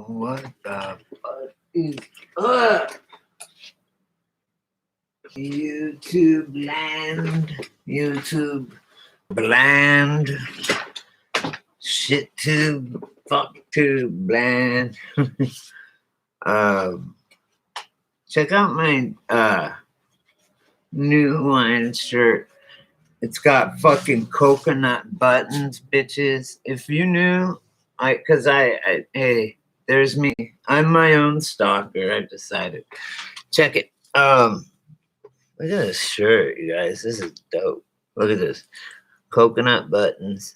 What the fuck is up? YouTube land. YouTube bland. Shit tube. Fuck tube bland. Check out my new Hawaiian shirt. It's got fucking coconut buttons, bitches. If you knew, hey, there's me. I'm my own stalker. I've decided. Check it. Look at this shirt, you guys. This is dope. Look at this. Coconut buttons.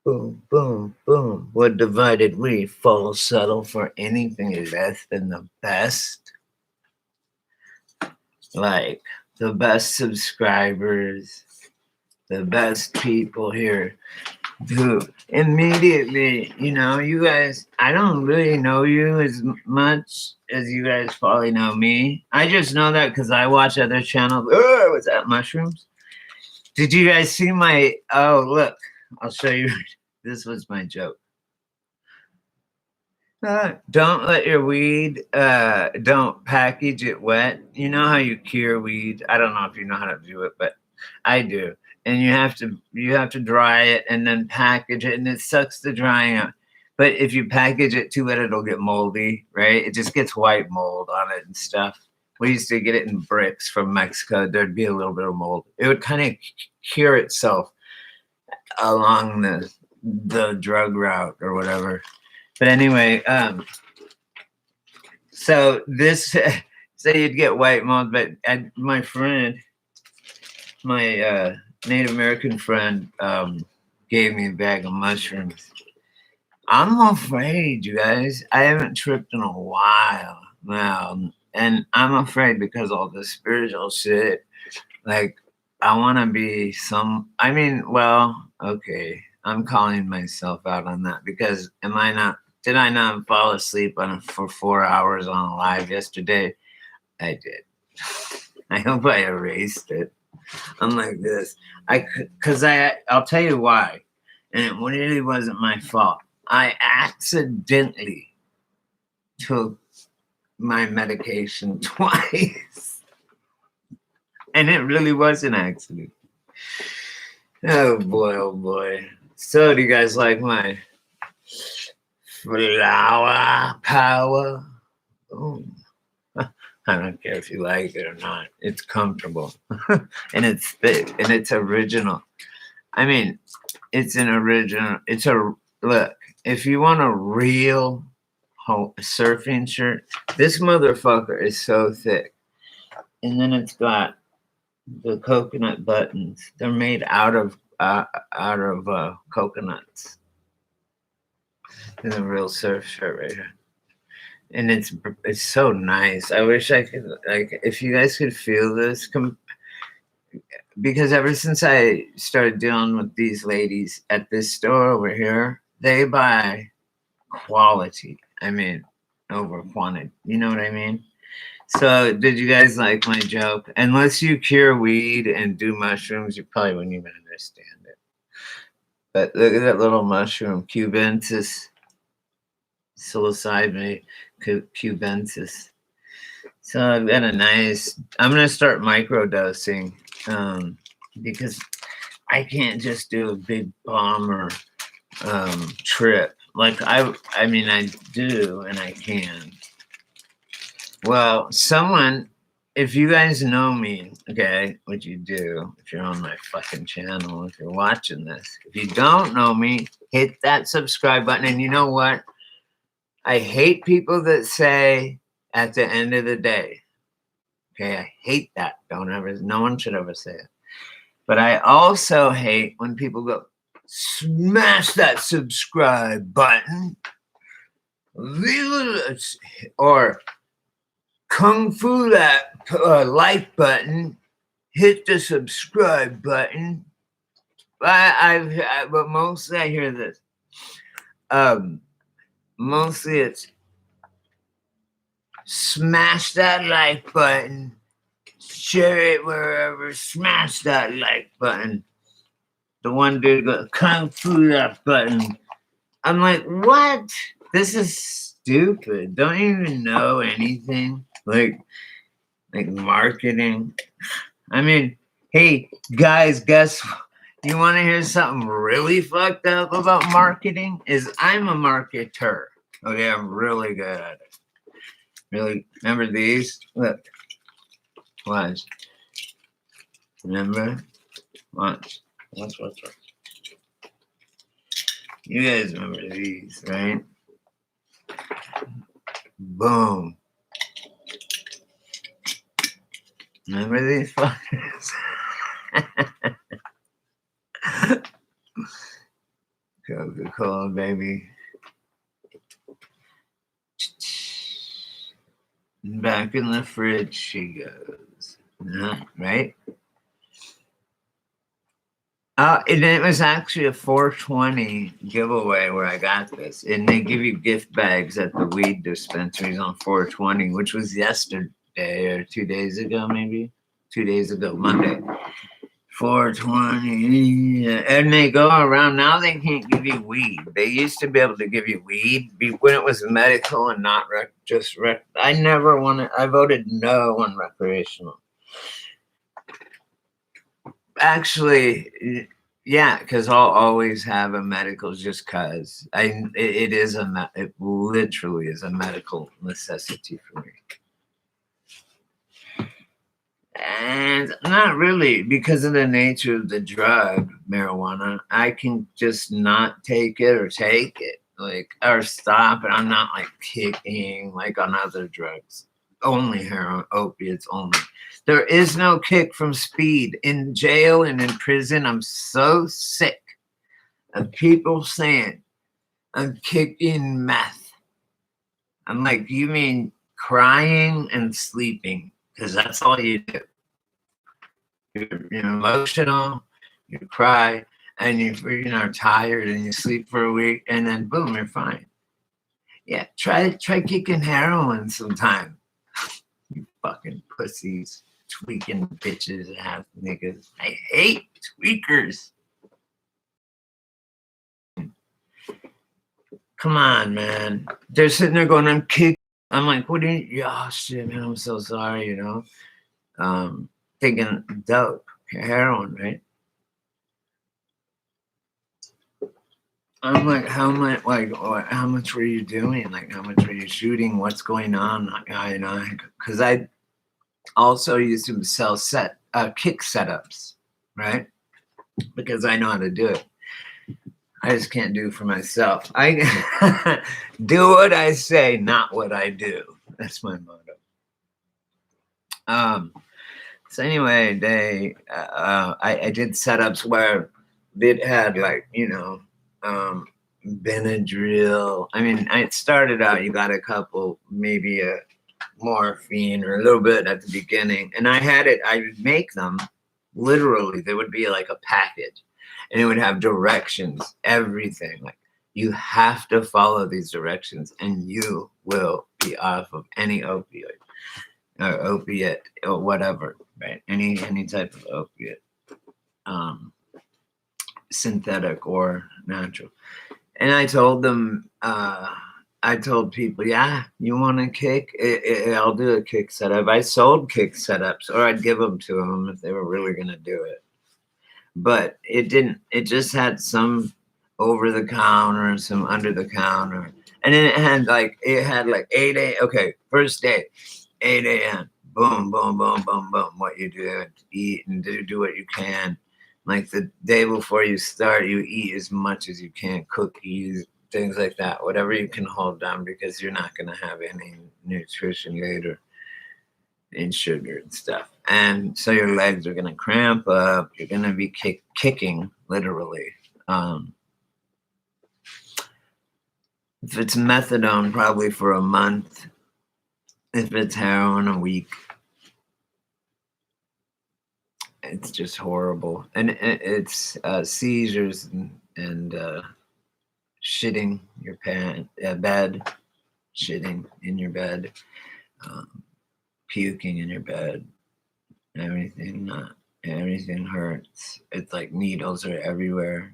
Boom, boom, boom. What divided we fall settle for anything less than the best. Like the best subscribers, the best people here. Dude, immediately, you guys, I don't really know you as much as you guys probably know me. I just know that because I watch other channels. Oh, was that mushrooms? Did you guys see oh, look, I'll show you. This was my joke. Don't let your weed, don't package it wet. You know how you cure weed? I don't know if you know how to do it, but I do. And you have to dry it and then package it, and it sucks the drying out. But if you package it too wet, it'll get moldy, right? It just gets white mold on it and stuff. We used to get it in bricks from Mexico. There'd be a little bit of mold. It would kind of cure itself along the drug route or whatever. But anyway, so this, say you'd get white mold, but my friend, my Native American friend, gave me a bag of mushrooms. I'm afraid, you guys. I haven't tripped in a while now. And I'm afraid because all the spiritual shit, like, I want to be okay. I'm calling myself out on that because did I not fall asleep for 4 hours on a live yesterday? I did. I hope I erased it. I'm like this. I'll tell you why. And it really wasn't my fault. I accidentally took my medication twice. And it really was an accident. Oh boy. So do you guys like my flower power? Oh. I don't care if you like it or not. It's comfortable. And it's thick. And it's original. I mean, it's an original. Look, if you want a real surfing shirt, this motherfucker is so thick. And then it's got the coconut buttons. They're made out of coconuts. It's a real surf shirt right here. And it's so nice. I wish I could, if you guys could feel this, because ever since I started dealing with these ladies at this store over here, they buy quality. I mean, over quantity. You know what I mean? So did you guys like my joke? Unless you cure weed and do mushrooms, you probably wouldn't even understand it. But look at that little mushroom, cubensis, psilocybin cubensis. So I've got I'm going to start microdosing because I can't just do a big bomber trip. Like I do, and I can. Well, if you guys know me, okay, what you do, if you're on my fucking channel, if you're watching this, if you don't know me, hit that subscribe button. And you know what? I hate people that say at the end of the day. Okay, I hate that. No one should ever say it. But I also hate when people go, smash that subscribe button. Or kung fu that like button. Hit the subscribe button. But mostly I hear this. Mostly it's smash that like button, share it wherever, smash that like button. The one dude goes, kung fu that button. I'm like, what? this is stupid. Don't you even know anything like marketing. I mean, hey guys, guess you want to hear something really fucked up about marketing? Is I'm a marketer. Okay, I'm really good at it. Really, remember these? Look, watch. Remember? Watch. Watch. You guys remember these, right? Boom. Remember these fuckers? Coca-Cola, baby. Back in the fridge she goes. Right? And it was actually a 420 giveaway where I got this. And they give you gift bags at the weed dispensaries on 420, which was yesterday or 2 days ago, maybe. 2 days ago, Monday. 420. And they go around. Now they can't give you weed. They used to be able to give you weed when it was medical and not just rec. I never wanted, I voted no on recreational. Actually, yeah, because I'll always have a medical just because it literally is a medical necessity for me. And not really because of the nature of the drug, marijuana. I can just not take it or take it, or stop it. I'm not like kicking like on other drugs. Only heroin, opiates only. There is no kick from speed. In jail and in prison, I'm so sick of people saying I'm kicking meth. I'm like, you mean crying and sleeping? Because that's all you do. You're emotional, you cry, and you're tired, and you sleep for a week, and then boom, you're fine. Yeah, try kicking heroin sometime. You fucking pussies, tweaking bitches, ass niggas. I hate tweakers. Come on, man. They're sitting there going, I'm kicking. I'm like, what do you? Oh shit, man, I'm so sorry. Thinking dope, heroin, right? I'm like, how much? Like, how much were you doing? Like, how much were you shooting? What's going on? Because I also used to sell kick setups, right? Because I know how to do it. I just can't do it for myself. I do what I say, not what I do. That's my motto. So anyway, I did setups where it had Benadryl. I mean, it started out, you got a couple, maybe a morphine or a little bit at the beginning. And I would make them literally, they would be like a package and it would have directions, everything. Like, you have to follow these directions and you will be off of any opioid or opiate or whatever, right? Any type of opiate, synthetic or natural. And I told them, I told people, yeah, you want a kick? I'll do a kick setup. I sold kick setups, or I'd give them to them if they were really going to do it. But it didn't. It just had some over the counter and some under the counter. And then it had like 8 a.m. Okay, first day, 8 a.m. Boom, boom, boom, boom, boom. What you do, eat and do what you can. Like the day before you start, you eat as much as you can, cookies, things like that, whatever you can hold down, because you're not going to have any nutrition later in sugar and stuff. And so your legs are going to cramp up. You're going to be kicking, literally. If it's methadone, probably for a month. If it's heroin, a week. It's just horrible. And it's seizures and shitting your bed, shitting in your bed, puking in your bed, everything hurts. It's like needles are everywhere.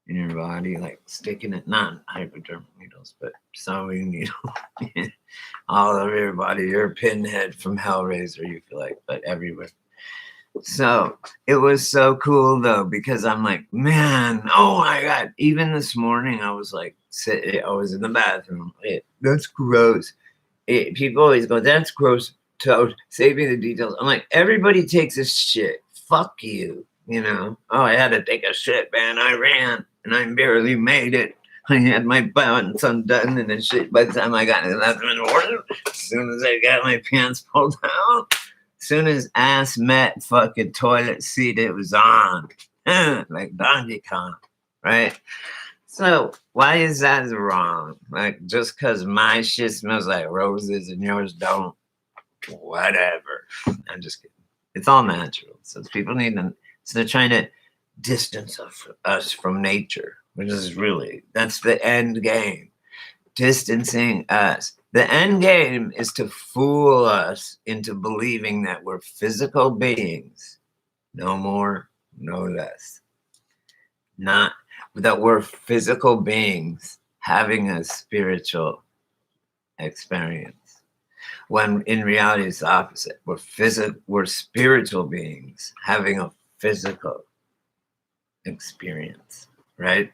in your body, like sticking it, not hypodermic needles, but sewing needle all over your body. You're a pinhead from Hellraiser, you feel like, but everywhere. So it was so cool though, because I'm like, man, oh my God. Even this morning, I was like, I was in the bathroom. That's gross. People always go, that's gross. So save me the details. I'm like, everybody takes a shit. Fuck you. You know, oh, I had to take a shit, man. I ran and I barely made it. I had my pants undone and then shit. By the time I got to the bathroom, as soon as I got my pants pulled down, as soon as ass met fucking toilet seat, it was on. Like Donkey Kong, right? So why is that wrong? Like just because my shit smells like roses and yours don't, whatever. I'm just kidding. It's all natural. So people need to. So they're trying to distance us from nature, which is really that's the end game. Distancing us. The end game is to fool us into believing that we're physical beings, no more, no less. Not that we're physical beings having a spiritual experience. When in reality it's the opposite. We're spiritual beings having a physical experience, right?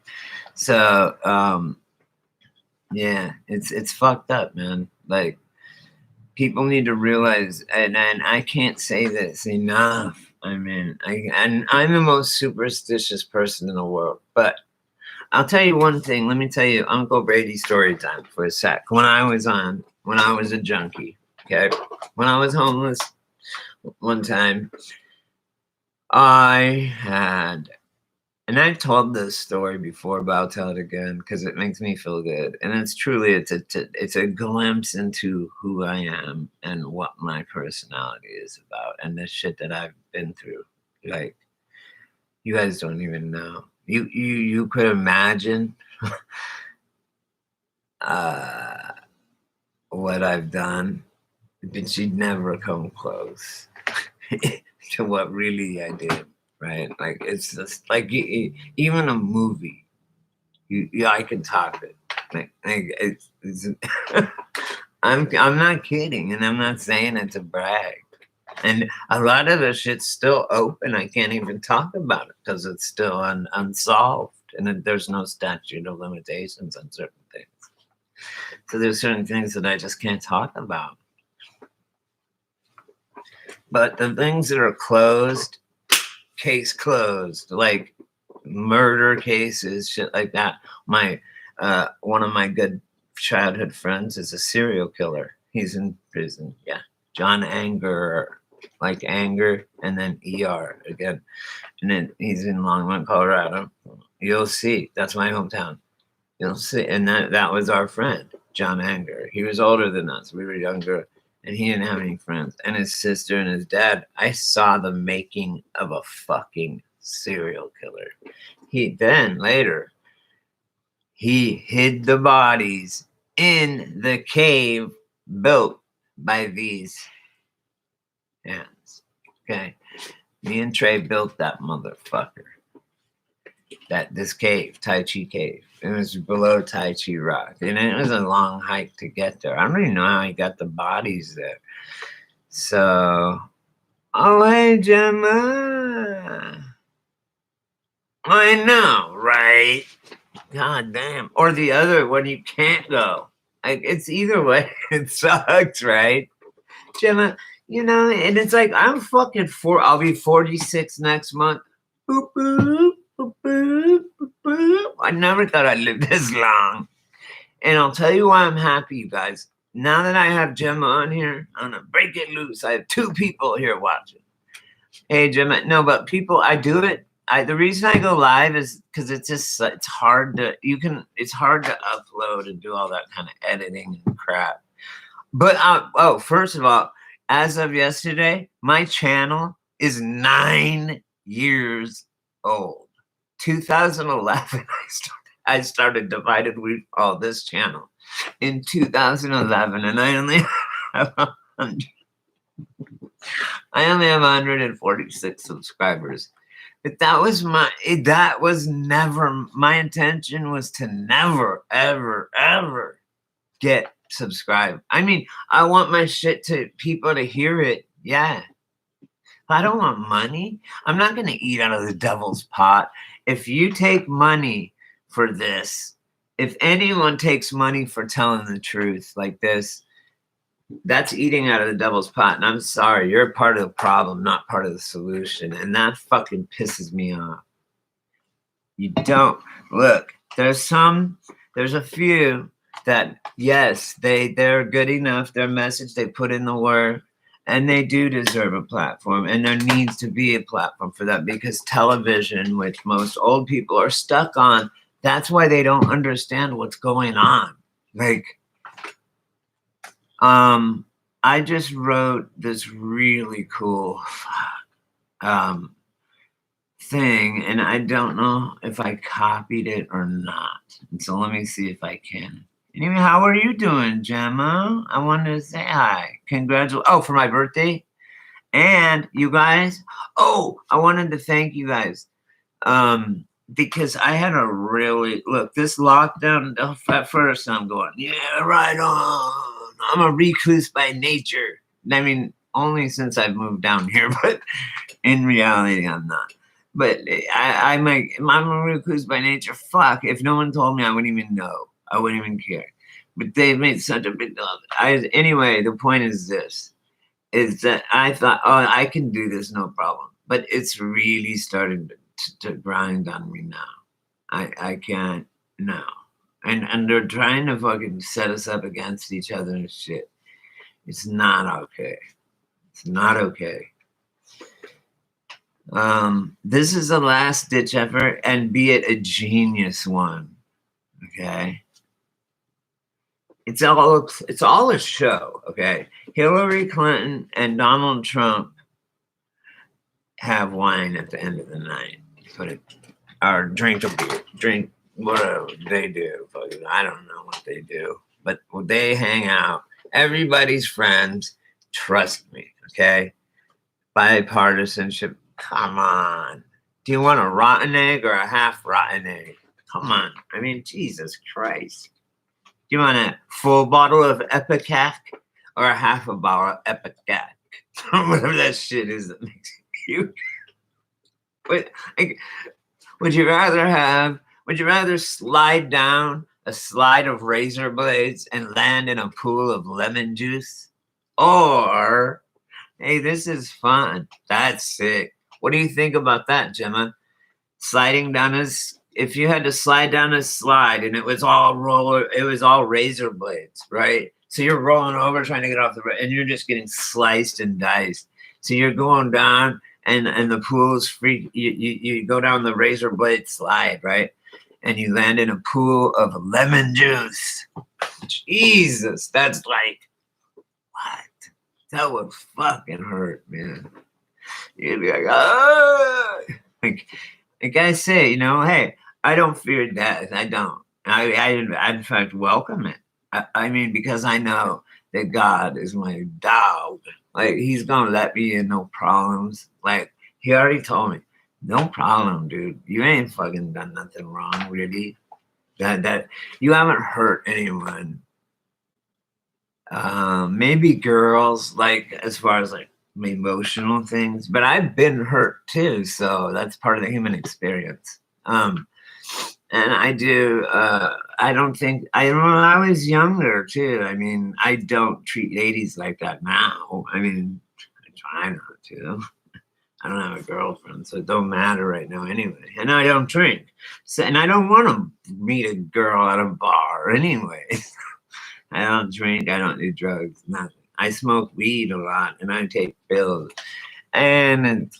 So yeah, it's fucked up, man. Like people need to realize, and I can't say this enough. I mean, I'm the most superstitious person in the world, but I'll tell you one thing. Let me tell you Uncle Brady story time for a sec. When I was a junkie, okay, when I was homeless one time, I had, and I've told this story before, but I'll tell it again because it makes me feel good. And it's a glimpse into who I am and what my personality is about, and the shit that I've been through. Like, you guys don't even know. You could imagine what I've done, but you'd never come close to what really I did. Right? Like it's just like even a movie. I can top it. Like it's I'm not kidding, and I'm not saying it to brag. And a lot of the shit's still open. I can't even talk about it because it's still unsolved, and there's no statute of limitations on certain things. So there's certain things that I just can't talk about. But the things that are closed, case closed, like murder cases, shit like that. My one of my good childhood friends is a serial killer. He's in prison. Yeah, John Anger, like anger, and then ER again, and then he's in Longmont, Colorado. You'll see. That's my hometown. You'll see, and that was our friend, John Anger. He was older than us. We were younger. And he didn't have any friends. And his sister and his dad, I saw the making of a fucking serial killer. Later, he hid the bodies in the cave built by these hands. Okay. Me and Trey built that motherfucker. This cave, Tai Chi cave. It was below Tai Chi Rock. And it was a long hike to get there. I don't even know how he got the bodies there. So, oh, hey, Gemma. I know, right? God damn. Or the other when you can't go. Like, it's either way. It sucks, right? Gemma, and it's like, I'm fucking I'll be 46 next month. Boop, boop. I never thought I'd live this long. And I'll tell you why I'm happy, you guys. Now that I have Gemma on here, I'm going to break it loose. I have 2 people here watching. Hey, Gemma. No, but people, I do it. The reason I go live is because it's hard to upload and do all that kind of editing and crap. But, first of all, as of yesterday, my channel is 9 years old. 2011, I started Divided We Fall, this channel, in 2011, and I only have 146 subscribers. But that was never, my intention was to never, ever, ever get subscribed. I mean, I want my shit to people to hear it. Yeah. I don't want money. I'm not going to eat out of the devil's pot. If you take money for this, if anyone takes money for telling the truth like this, that's eating out of the devil's pot. And I'm sorry, you're part of the problem, not part of the solution. And that fucking pisses me off. You don't look, there's a few that, yes, they're good enough, their message, they put in the work, and they do deserve a platform. And there needs to be a platform for that, because television, which most old people are stuck on, that's why they don't understand what's going on. Like, I just wrote this really cool thing, and I don't know if I copied it or not. And so let me see if I can. Anyway, how are you doing, Gemma? I wanted to say hi. Congratulations. Oh, for my birthday. And you guys, I wanted to thank you guys. Because I had a really, look, this lockdown, at first I'm going, yeah, right on. I'm a recluse by nature. I mean, only since I've moved down here, but in reality, I'm not. But I'm a recluse by nature. Fuck, if no one told me, I wouldn't even know. I wouldn't even care. But they've made such a big deal. Anyway, the point is this, is that I thought, I can do this, no problem. But it's really starting to grind on me now. I can't now. And they're trying to fucking set us up against each other and shit. It's not okay. It's not okay. This is a last ditch effort, and be it a genius one. Okay. It's all a show. Okay. Hillary Clinton and Donald Trump have wine at the end of the night. Or drink a beer, drink whatever they do. I don't know what they do, but they hang out. Everybody's friends. Trust me, okay? Bipartisanship. Come on. Do you want a rotten egg or a half rotten egg? Come on. I mean, Jesus Christ. Do you want a full bottle of Epicac or a half a bottle of Epicac? Whatever that shit is that makes you. But would you rather slide down a slide of razor blades and land in a pool of lemon juice? Or, hey, this is fun. That's sick. What do you think about that, Gemma? Sliding down if you had to slide down a slide and it was all razor blades, right? So you're rolling over trying to get off and you're just getting sliced and diced. So you're going down and the pool's free. You go down the razor blade slide, right? And you land in a pool of lemon juice. Jesus, that's like, what? That would fucking hurt, man. You'd be like, oh. Like I say, hey, I don't fear death. I don't. I in fact welcome it. I mean, because I know that God is my dog. Like, he's gonna let me in, no problems. Like, he already told me, no problem, dude. You ain't fucking done nothing wrong, really. That you haven't hurt anyone. Maybe girls, like, as far as like emotional things, but I've been hurt too, so that's part of the human experience. And I do, I don't think, when I was younger too, I mean, I don't treat ladies like that now. I mean, I try not to. I don't have a girlfriend, so it don't matter right now anyway. And I don't drink. So, and I don't want to meet a girl at a bar anyway. I don't drink, I don't do drugs, nothing. I smoke weed a lot and I take pills. And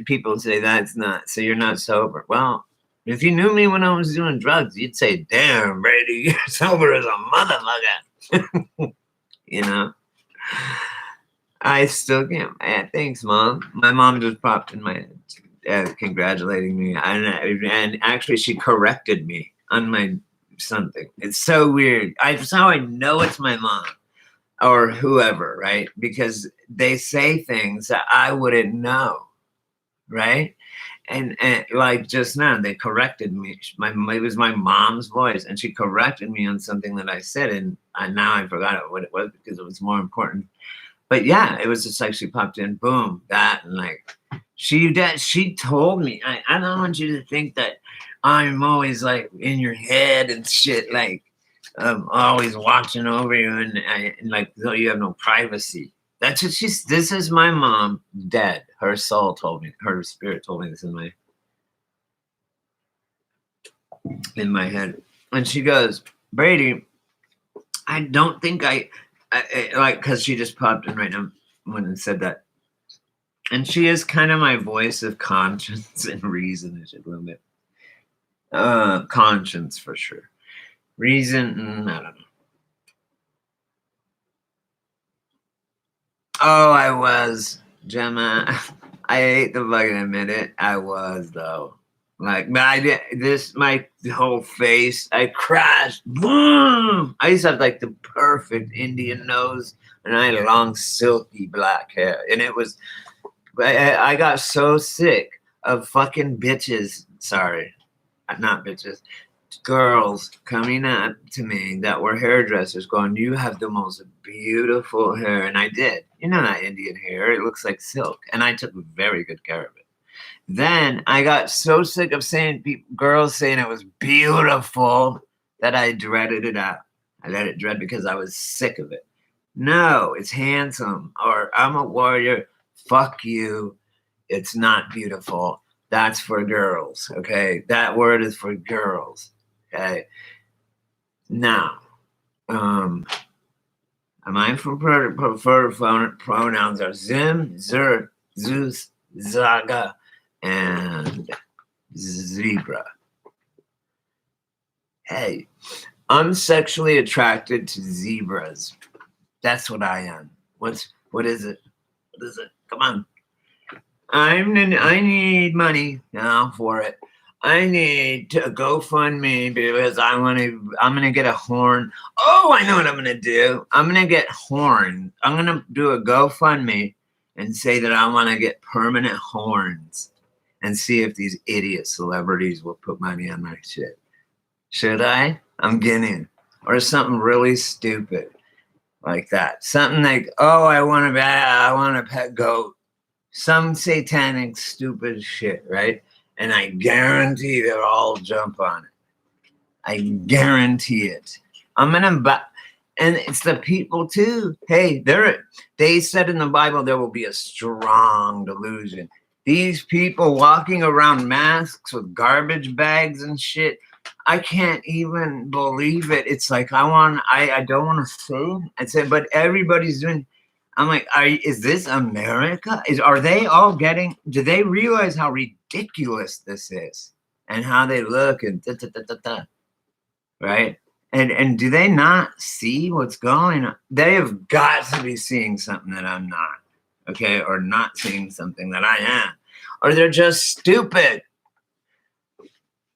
people say that's not, so you're not sober. Well, if you knew me when I was doing drugs, you'd say, damn, Brady, you're sober as a motherfucker. I still can't. Thanks, Mom. My mom just popped in my head congratulating me. And actually, she corrected me on my something. It's so weird. That's how I know it's my mom or whoever, right? Because they say things that I wouldn't know, right? And like just now, they corrected me. It was my mom's voice, and she corrected me on something that I said, and now I forgot what it was because it was more important. But yeah, it was just like she popped in, boom, that, and like she told me, I don't want you to think that I'm always like in your head and shit, like I'm always watching over you, and like though you have no privacy. That's what she's. This is my mom, dead. Her soul told me. Her spirit told me this in my head, and she goes, Brady, I don't think I like because she just popped in right now when it said that, and she is kind of my voice of conscience and reason. I should a little bit, conscience for sure. Reason, I don't know. Oh, I was, Gemma. I hate to fucking admit it. I was though. Like, but I did this. My whole face. I crashed. Boom! I used to have like the perfect Indian nose, and I had long, silky black hair, and it was. I got so sick of fucking bitches. Sorry, not bitches. Girls coming up to me that were hairdressers going, you have the most beautiful hair. And I did. You know that Indian hair, it looks like silk. And I took very good care of it. Then I got so sick of saying girls saying it was beautiful that I dreaded it out. I let it dread because I was sick of it. No, it's handsome, or I'm a warrior. Fuck you. It's not beautiful. That's for girls. Okay. That word is for girls. Okay. Now, my preferred pronouns are Zim, Zer, Zeus, Zaga, and Zebra. Hey, I'm sexually attracted to zebras. That's what I am. What is it? What is it? Come on. I need money now for it. I need to GoFundMe because I'm gonna get a horn. Oh, I know what I'm gonna do. I'm gonna get horn. I'm gonna do a GoFundMe and say that I want to get permanent horns and see if these idiot celebrities will put money on my shit. Should I? I'm getting, or something really stupid like that. Something like, oh, I want a pet goat. Some satanic stupid shit, right? And I guarantee they'll all jump on it. I guarantee it. I'm gonna buy, and it's the people too. Hey, they said in the Bible there will be a strong delusion. These people walking around masks with garbage bags and shit. I can't even believe it. It's like I don't want to say. I said, but everybody's doing. I'm like, is this America? Are they all getting? Do they realize how ridiculous this is and how they look and right? And do they not see what's going on? They have got to be seeing something that I'm not, okay, or not seeing something that I am, or they're just stupid.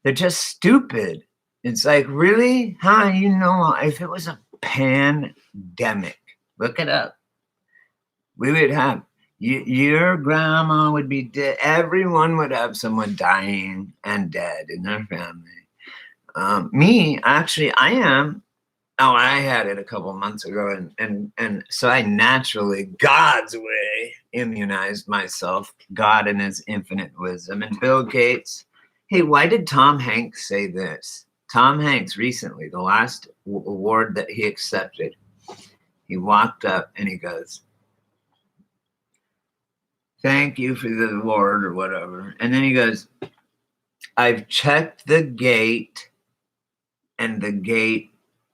They're just stupid. It's like, really? How you know if it was a pandemic? Look it up. We would have your grandma would be dead. Everyone would have someone dying and dead in their family. Me, actually, I am. Oh, I had it a couple months ago, and so I naturally, God's way, immunized myself. God in His infinite wisdom. And Bill Gates. Hey, why did Tom Hanks say this? Tom Hanks recently, the last award that he accepted, he walked up and he goes, thank you for the award or whatever. And then he goes, I've checked the gate and the gate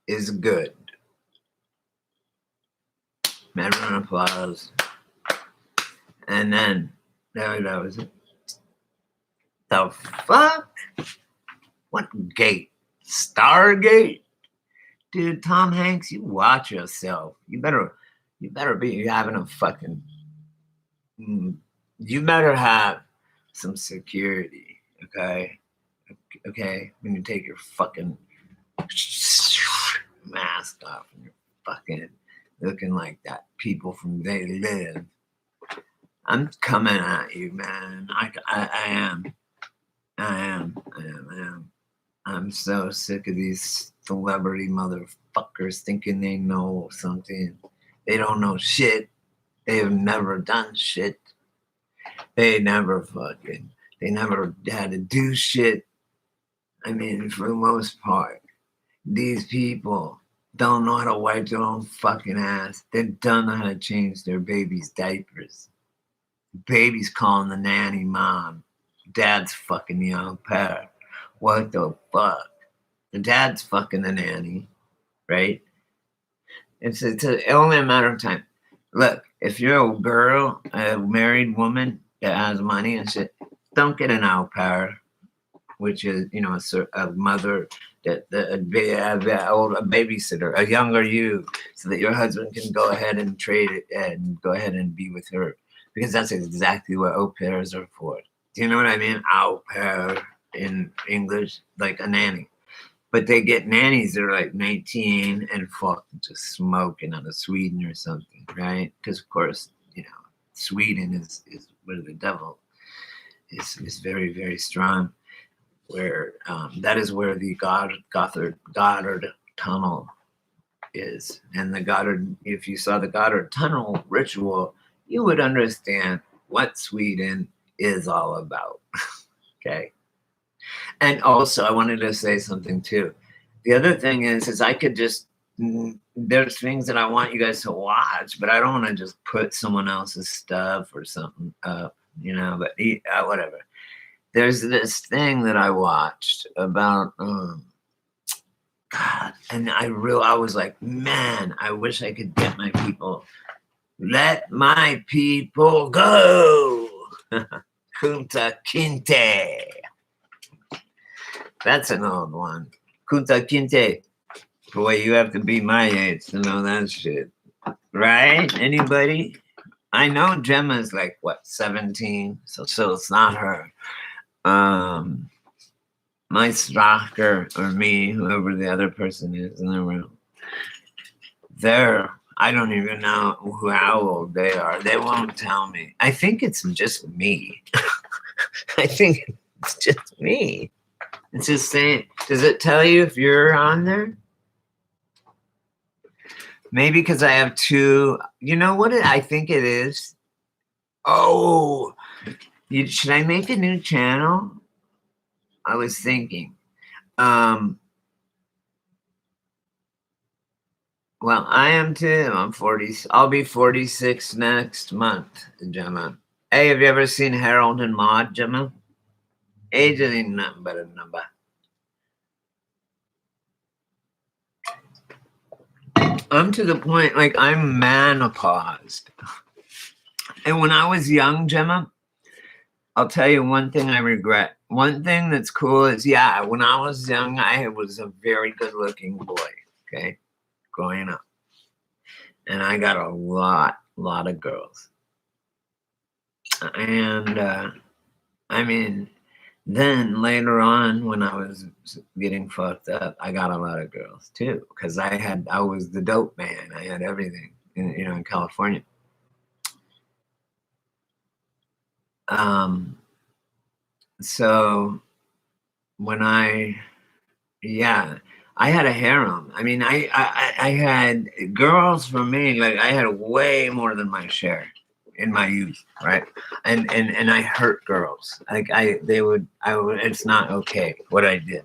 is good. Everyone applause. And then that was it. The fuck? What gate? Stargate? Dude, Tom Hanks, you watch yourself. You better be having a fucking, you better have some security, okay? Okay, when you take your fucking mask off and you're fucking looking like that people from They Live. I'm coming at you, man. I am. I am. I'm so sick of these celebrity motherfuckers thinking they know something. They don't know shit. They have never done shit. They never had to do shit. I mean, for the most part, these people don't know how to wipe their own fucking ass. They don't know how to change their baby's diapers. Baby's calling the nanny mom. Dad's fucking the au pair. What the fuck? The dad's fucking the nanny, right? It's only a matter of time. Look, if you're a girl, a married woman that has money and shit, don't get an au pair, which is, you know, a mother that a babysitter, a younger you, so that your husband can go ahead and trade it and go ahead and be with her, because that's exactly what au pairs are for. Do you know what I mean? Au pair in English, like a nanny. But they get nannies that are like 19 and fucking just smoking out of Sweden or something, right? Because of course, you know, Sweden is where the devil is very, very strong. Where that is where the Goddard Tunnel is, and the Goddard. If you saw the Goddard Tunnel ritual, you would understand what Sweden is all about. Okay. And also, I wanted to say something too. The other thing is I could just, there's things that I want you guys to watch, but I don't want to just put someone else's stuff or something up, you know, but whatever. There's this thing that I watched about, God, and I was like, man, I wish I could get my people. Let my people go. Kunta Kinte. That's an old one. Kunta Kinte. Boy, you have to be my age to know that shit. Right? Anybody? I know Gemma's like, what, 17? So it's not her. My stalker or me, whoever the other person is in the room, I don't even know how old they are. They won't tell me. I think it's just me. I think it's just me. It's just saying, does it tell you if you're on there? Maybe because I have two. You know what I think it is? Oh, should I make a new channel? I was thinking. Well, I am too. I'm 40. I'll be 46 next month, Gemma. Hey, have you ever seen Harold and Maude, Gemma? Age ain't nothing but a number. I'm to the point, like, I'm menopaused. And when I was young, Gemma, I'll tell you one thing I regret. One thing that's cool is, yeah, when I was young, I was a very good-looking boy, okay, growing up. And I got a lot of girls. And, I mean, then later on, when I was getting fucked up, I got a lot of girls too, because I was the dope man. I had everything, in California. So when I had a harem. I mean, I had girls for me, like I had way more than my share in my youth, right? And I hurt girls. Like it's not okay what I did.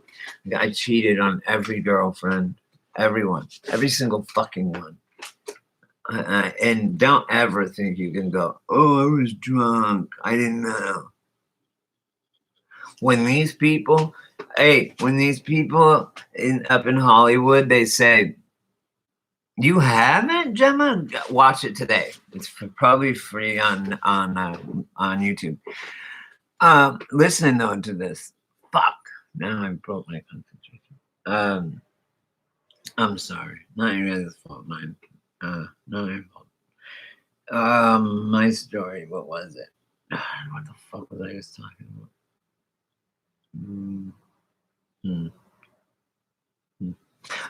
I cheated on every girlfriend, everyone, every single fucking one. And don't ever think you can go, oh, I was drunk, I didn't know. When these people up in Hollywood, they say, you haven't, Gemma? Watch it today. It's probably free on YouTube. Listen though to this. Fuck. Now I broke my concentration. I'm sorry. Not your guys' fault. Mine. Not your fault. My story. What was it? What the fuck was I just talking about?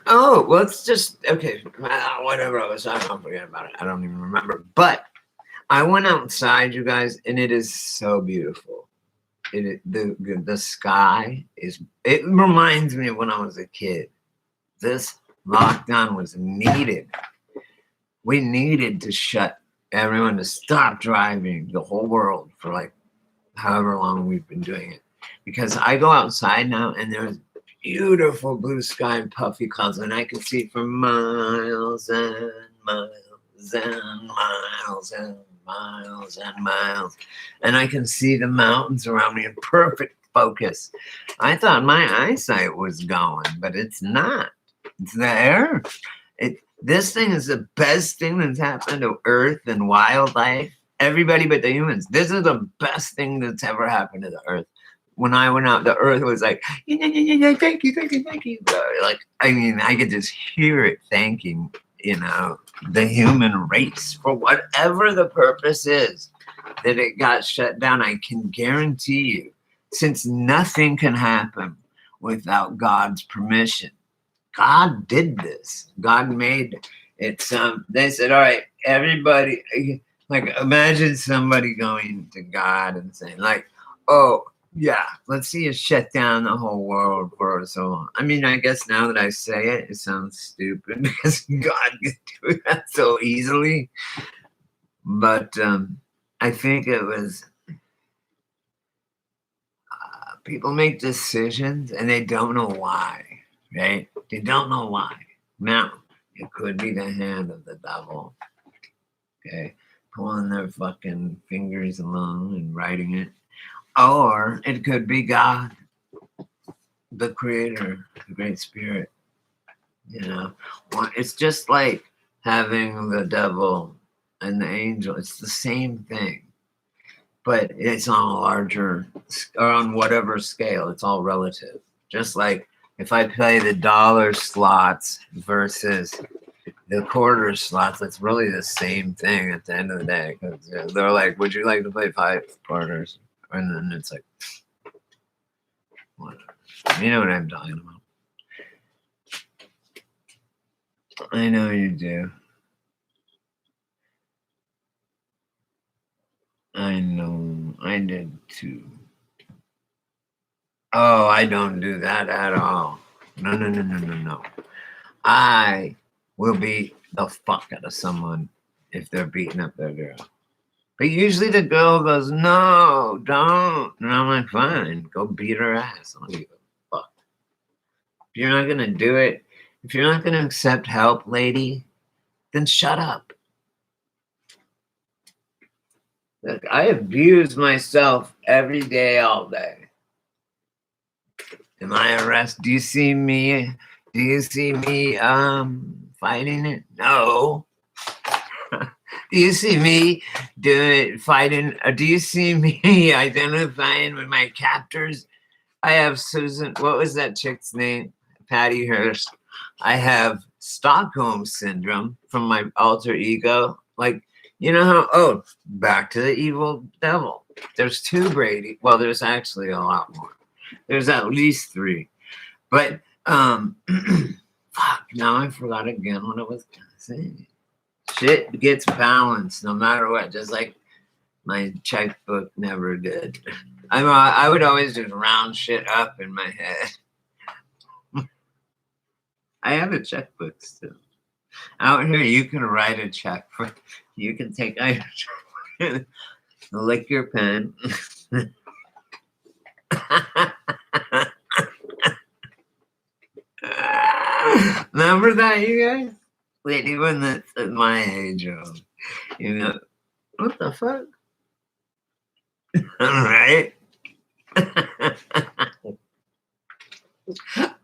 Oh, well, it's just okay. Whatever I was talking about, forget about it. I don't even remember. But I went outside, you guys, and it is so beautiful. the sky is, it reminds me of when I was a kid. This lockdown was needed. We needed to shut everyone to stop driving the whole world for like however long we've been doing it. Because I go outside now and there's beautiful blue sky and puffy clouds, and I can see for miles and miles and miles and miles and miles. And I can see the mountains around me in perfect focus. I thought my eyesight was going, but it's not. It's the air. This thing is the best thing that's happened to Earth and wildlife. Everybody but the humans. This is the best thing that's ever happened to the Earth. When I went out, the Earth was like, yeah, thank you, thank you, thank you. Like, I mean, I could just hear it thanking, the human race for whatever the purpose is that it got shut down. I can guarantee you, since nothing can happen without God's permission. God did this. God made it. They said, all right, everybody, like, imagine somebody going to God and saying, like, oh, yeah, let's see you shut down the whole world for so long. I mean, I guess now that I say it, it sounds stupid because God could do that so easily. But I think it was, people make decisions and they don't know why, right? They don't know why. Now, it could be the hand of the devil, okay, pulling their fucking fingers along and writing it. Or it could be God, the creator, the great spirit. It's just like having the devil and the angel. It's the same thing, but it's on a larger, or on whatever scale. It's all relative. Just like if I play the dollar slots versus the quarter slots, it's really the same thing at the end of the day. Because they're like, would you like to play 5 quarters? And then it's like, whatever. You know what I'm talking about. I know you do. I know. I did too. Oh, I don't do that at all. No. I will beat the fuck out of someone if they're beating up their girl. But usually the girl goes, no, don't. And I'm like, fine, go beat her ass. I don't give a fuck. If you're not going to do it, if you're not going to accept help, lady, then shut up. Look, I abuse myself every day, all day. Am I arrested? Do you see me? Fighting it? No. Do you see me fighting? Do you see me identifying with my captors? I have Susan. What was that chick's name? Patty Hearst. I have Stockholm syndrome from my alter ego. Like, you know how? Oh, back to the evil devil. There's 2 Brady. Well, there's actually a lot more. There's at least 3. But fuck. Now I forgot again what I was gonna say. Shit gets balanced no matter what, just like my checkbook never did. I would always just round shit up in my head. I have a checkbook still. Out here, you can write a check. You can take a lick your pen. Remember that, you guys? Wait, even that's at my age, what the fuck? All right.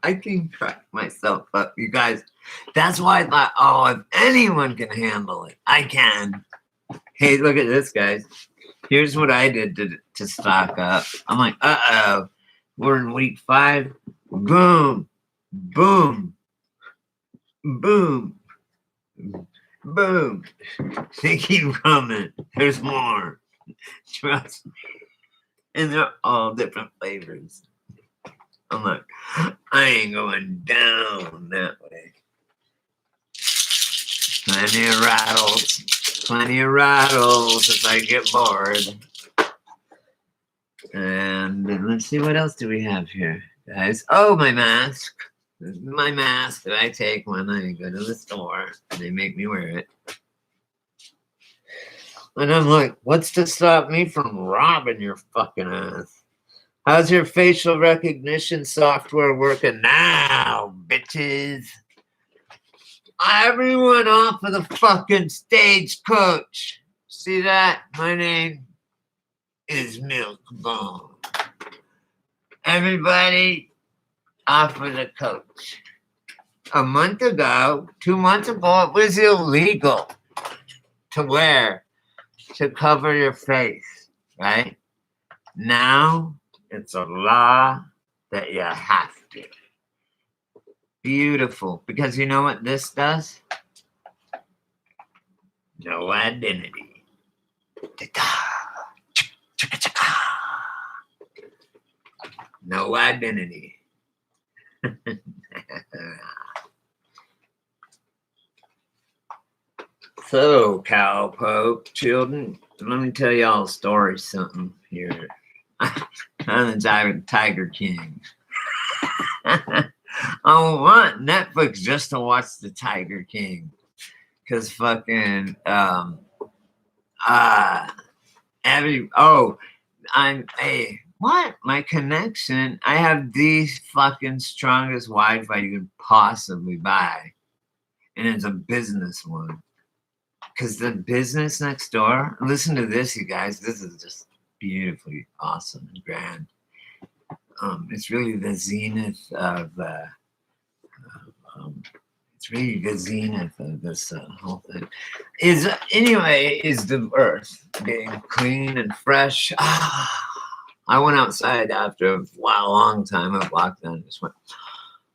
I can crack myself up, you guys. That's why I thought, oh, if anyone can handle it, I can. Hey, look at this, guys. Here's what I did to stock up. I'm like, uh-oh, we're in week 5. Boom, boom, boom, boom. They keep coming. There's more. Trust me. And they're all different flavors. I'm like, I ain't going down that way. Plenty of rattles if I get bored. And And let's see, what else do we have here, guys? Oh, my mask. My mask that I take when I go to the store. And they make me wear it. And I'm like, what's to stop me from robbing your fucking ass? How's your facial recognition software working now, bitches? Everyone off of the fucking stagecoach. See that? My name is Milk Bone. Everybody off of the coach. A month ago, 2 months ago, it was illegal to cover your face, right? Now, it's a law that you have to. Beautiful. Because you know what this does? No identity. No identity. So, cowpoke children, let me tell y'all a story, something here. I'm the Tiger King. I want Netflix just to watch the Tiger King. Cause fucking what? My connection, I have the fucking strongest Wi-Fi you could possibly buy. And it's a business one. Because the business next door, listen to this, you guys. This is just beautifully awesome and grand. It's really the zenith of this whole thing. Is the earth being clean and fresh. I went outside after a long time of lockdown and just went,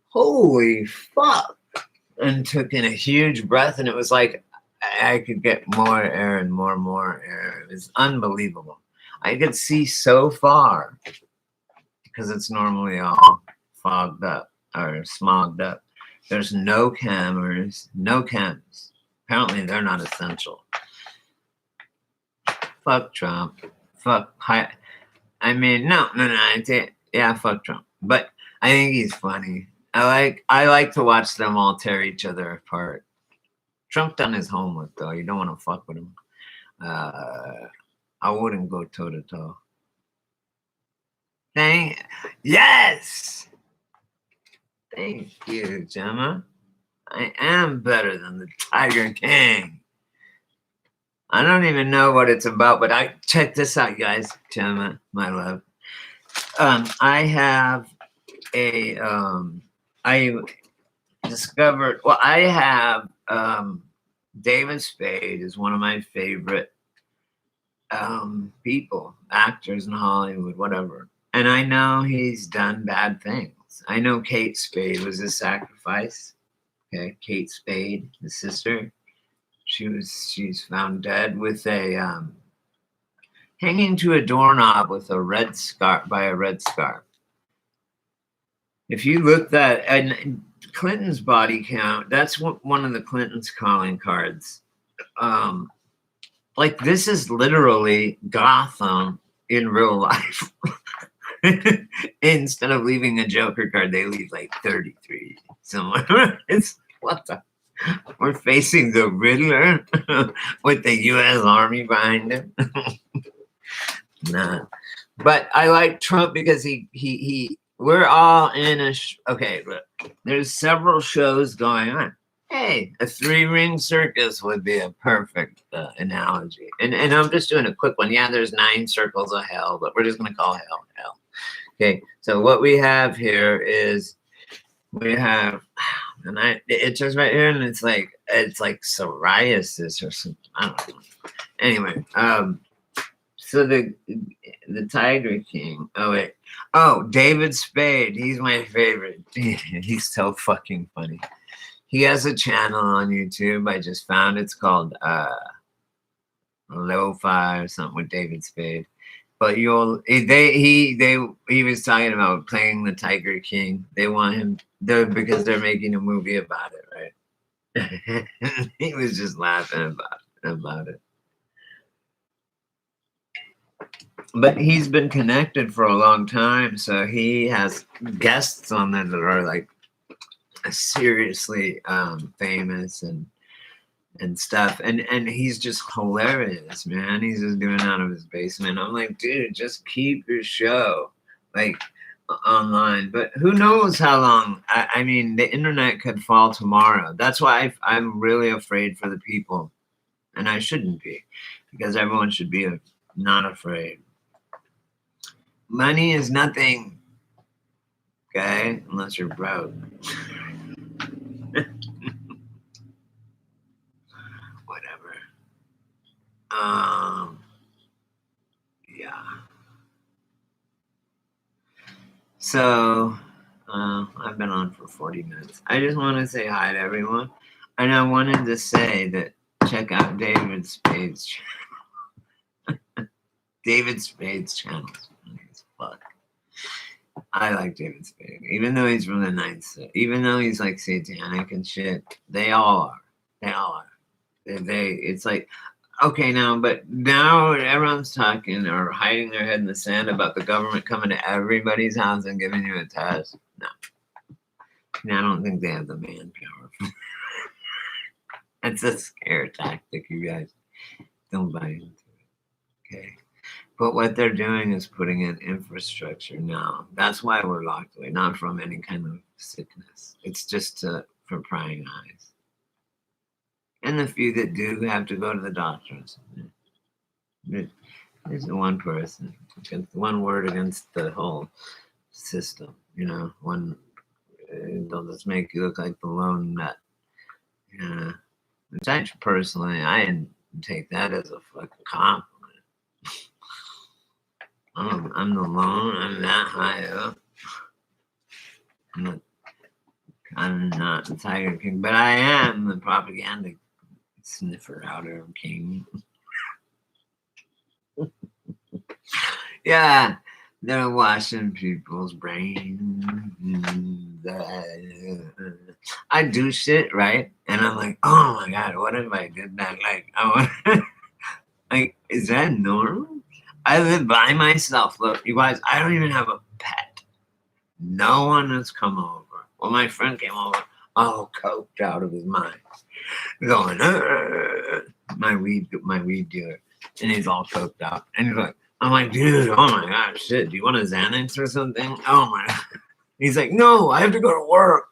holy fuck, and took in a huge breath, and it was like I could get more air and more air. It was unbelievable. I could see so far because it's normally all fogged up or smogged up. There's no cameras, no chems. Apparently, they're not essential. Fuck Trump. Fuck. I mean, no. Yeah, fuck Trump. But I think he's funny. I like to watch them all tear each other apart. Trump done his homework, though. You don't want to fuck with him. I wouldn't go toe to toe. Yes! Thank you, Gemma. I am better than the Tiger King. I don't even know what it's about, but check this out, guys. Gemma, my love. I have I discovered, I have David Spade is one of my favorite people, actors in Hollywood, whatever. And I know he's done bad things. I know Kate Spade was a sacrifice. Okay, Kate Spade, the sister. She's found dead with a hanging to a doorknob with a red scarf by a red scarf. If you look that and Clinton's body count, that's one of the Clintons' calling cards. Like this is literally Gotham in real life. Instead of leaving a Joker card, they leave like 33 somewhere. It's what the. We're facing the Riddler with the U.S. Army behind him. Nah, but I like Trump because he. We're all in a. Okay, look. There's several shows going on. Hey, a 3-ring circus would be a perfect analogy. And I'm just doing a quick one. Yeah, there's 9 circles of hell, but we're just gonna call hell. Okay, so what we have here is we have, and it's just right here, and it's like psoriasis or something. I don't know. Anyway, so the Tiger King. David Spade. He's my favorite. He's so fucking funny. He has a channel on YouTube. I just found it's called Lo-Fi or something with David Spade. But he was talking about playing the Tiger King. They want him there because they're making a movie about it, right? He was just laughing about it. But he's been connected for a long time, so he has guests on there that are like seriously famous and stuff, and he's just hilarious, man. He's just doing out of his basement. I'm like, dude, just keep your show like online. But who knows how long? I mean, the internet could fall tomorrow. That's why I'm really afraid for the people, and I shouldn't be, because everyone should be not afraid. Money is nothing, okay, unless you're broke. Whatever. Yeah. So, I've been on for 40 minutes. I just want to say hi to everyone. And I wanted to say that check out David Spade's channel. David Spade's channel. Fuck. I like David Spade. Even though he's from the ninth, even though he's like satanic and shit, they all are. They all are. It's like, okay, but now everyone's talking or hiding their head in the sand about the government coming to everybody's house and giving you a test. No. I don't think they have the manpower. It's a scare tactic, you guys. Don't buy into it. Okay. But what they're doing is putting in infrastructure now. That's why we're locked away, not from any kind of sickness. It's just for prying eyes. And the few that do have to go to the doctors. There's one person, one word against the whole system. They'll just make you look like the lone nut. Yeah. Which I personally, I didn't take that as a fucking compliment. I'm the lone, I'm that high up. I'm not the Tiger King, but I am the propaganda sniffer outer king. Yeah, they're washing people's brains. I do shit, right? And I'm like, oh my God, what if I did that? Like, is that normal? I live by myself. Look, you guys, I don't even have a pet. No one has come over. Well, my friend came over, all coked out of his mind, going, my weed dealer, and he's all coked out, and he's like, I'm like, dude, oh my God, shit, do you want a Xanax or something? Oh my God. He's like, no, I have to go to work.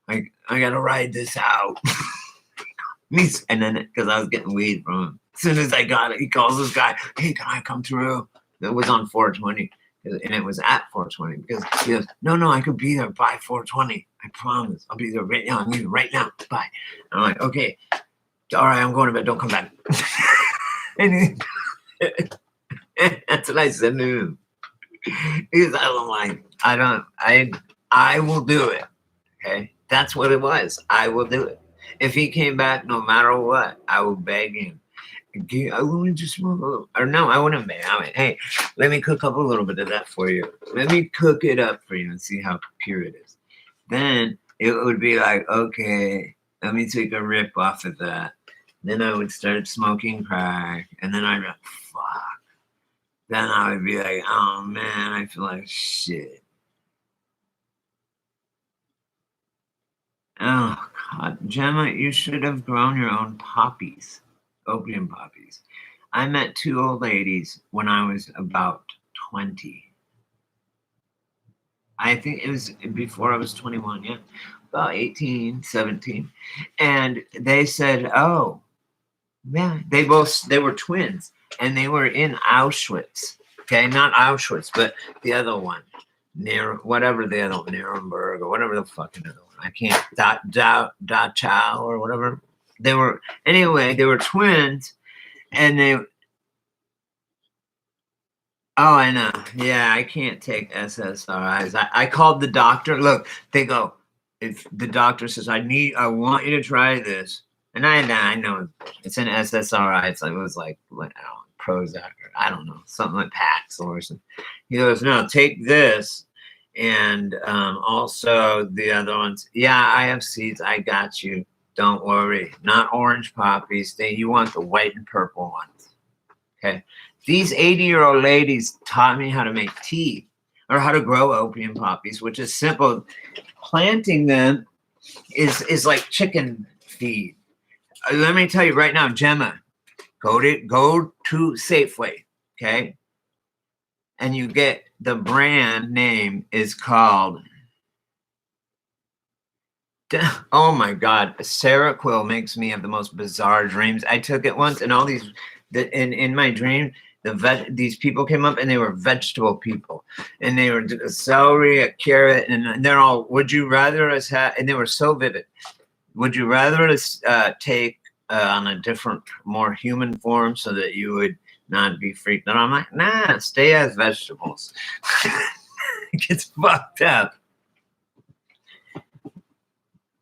I gotta ride this out. And then, because I was getting weed from him, as soon as I got it, he calls this guy, hey, can I come through? It was on 420. And it was at 420 because he goes, no, I could be there by 420. I promise. I'll be there right now. I'm leaving right now. Bye. And I'm like, okay. All right, I'm going to bed. Don't come back. And that's what I said to him. Because I'm like, I will do it. Okay. That's what it was. I will do it. If he came back, no matter what, I will beg him. I wanted to smoke a little. Or no, I wouldn't beg. I went, hey, let me cook up a little bit of that for you. Let me cook it up for you and see how pure it is. Then it would be like, okay, let me take a rip off of that. Then I would start smoking crack. And then I'd be like, fuck. Then I would be like, oh man, I feel like shit. Oh God, Gemma, you should have grown your own poppies, opium poppies. I met two old ladies when I was about 20. I think it was before I was 21, yeah, about 18, 17. And they said, oh, yeah, they were twins and they were in Auschwitz. Okay, not Auschwitz, but the other one, near whatever the other one, Nuremberg or whatever the fucking other one. I can't, Dachau or whatever. They were twins and they, oh, I know. Yeah, I can't take SSRIs. I called the doctor. Look, they go, if the doctor says, I want you to try this. And I know it's an SSRI. It was like, what, Prozac or I don't know, something like Paxil or something. He goes, no, take this. And also the other ones. Yeah, I have seeds. I got you. Don't worry. Not orange poppies. You want the white and purple ones. Okay. These 80-year-old ladies taught me how to make tea or how to grow opium poppies, which is simple. Planting them is like chicken feed. Let me tell you right now, Gemma, go to Safeway, okay? And you get the brand name is called, oh my God, Seroquel makes me have the most bizarre dreams. I took it once, and all these, in my dream, these people came up, and they were vegetable people, and they were a celery, a carrot, and they're all, would you rather us have, and they were so vivid. Would you rather us take on a different, more human form so that you would not be freaked out? I'm like, nah, stay as vegetables. It gets fucked up.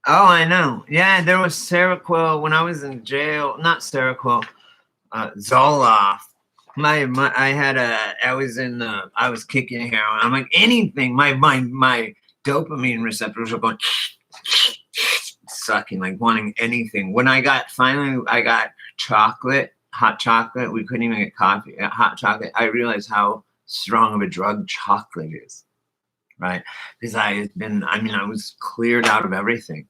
Oh, I know. Yeah, there was Seroquel when I was in jail. Not Seroquel, Zoloft. I was kicking heroin. I'm like, anything. My dopamine receptors were going sucking, like wanting anything. When I got chocolate, hot chocolate. We couldn't even get coffee. Hot chocolate. I realized how strong of a drug chocolate is, right? Because I was cleared out of everything.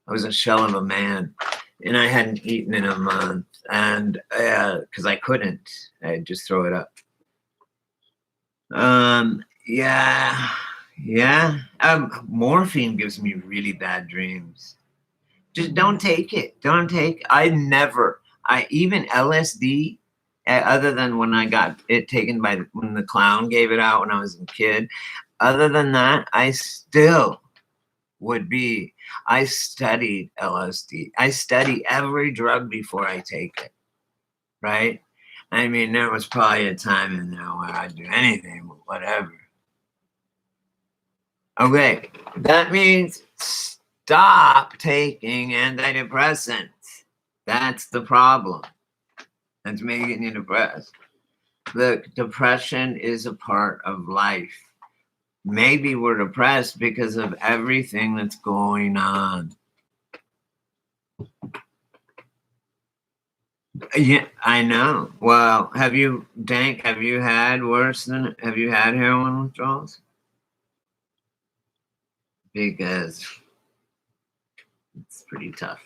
I was a shell of a man, and I hadn't eaten in a month, and because I couldn't, I'd just throw it up. Yeah. Morphine gives me really bad dreams. Just don't take it. Even LSD, other than when I got it taken when the clown gave it out when I was a kid, other than that, I still would be, I studied LSD. I study every drug before I take it, right? I mean, there was probably a time in there where I'd do anything, whatever. Okay, that means stop taking antidepressants. That's the problem. That's making you depressed. Look, depression is a part of life. Maybe we're depressed because of everything that's going on. Yeah, I know. Well, have you had heroin withdrawals? Because it's pretty tough.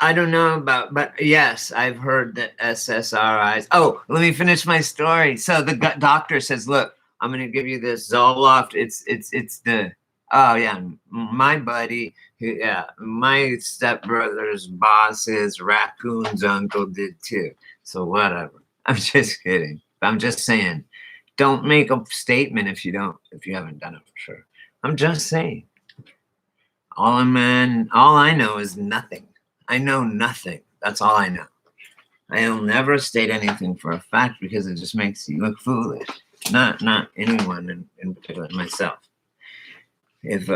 I don't know but yes, I've heard that SSRIs. Oh, let me finish my story. So the doctor says, "Look, I'm going to give you this Zoloft. My buddy, my stepbrother's boss's raccoon's uncle did too. So whatever. I'm just kidding. I'm just saying, don't make a statement if you haven't done it for sure. I'm just saying. All I know is nothing. I know nothing. That's all I know. I'll never state anything for a fact because it just makes you look foolish. Not anyone in particular, myself. And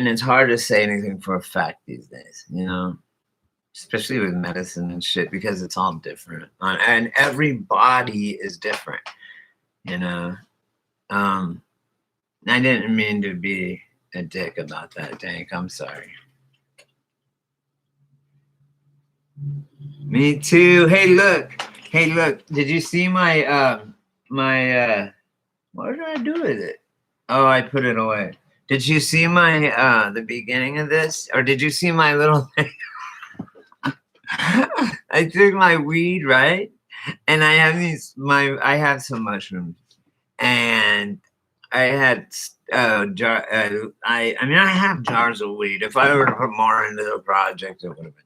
it's hard to say anything for a fact these days, especially with medicine and shit, because it's all different, and every body is different, I didn't mean to be a dick about that, Dank. I'm sorry. Me too. Hey, look. Did you see my what did I do with it? Oh, I put it away. Did you see my the beginning of this? Or did you see my little thing? I took my weed, right? And I have some mushrooms. And I had I have jars of weed. If I were to put more into the project, it would have been.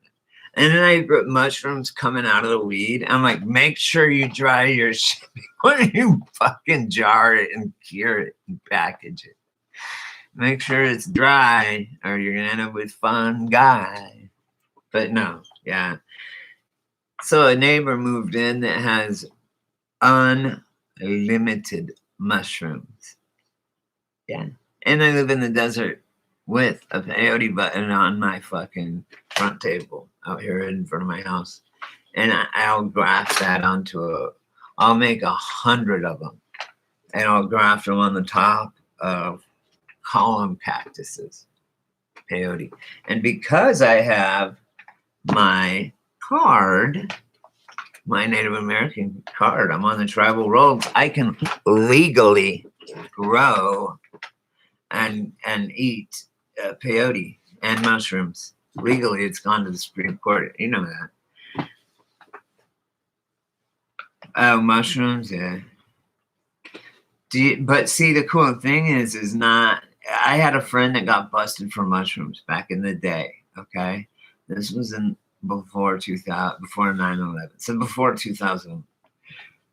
And then I put mushrooms coming out of the weed. I'm like, make sure you dry your shit before you fucking jar it and cure it and package it. Make sure it's dry or you're going to end up with fungi. But no, yeah. So a neighbor moved in that has unlimited mushrooms. Yeah. And I live in the desert with a peyote button on my fucking front table out here in front of my house. And I'll graft that I'll make 100 of them. And I'll graft them on the top of column cactuses, peyote. And because I have my card, my Native American card, I'm on the tribal rolls. I can legally grow and eat peyote and mushrooms. Legally, it's gone to the Supreme Court. You know that. Oh, mushrooms, yeah. But see, the cool thing is not. I had a friend that got busted for mushrooms back in the day. Okay, this was in before 2000, before 9/11, so before 2000.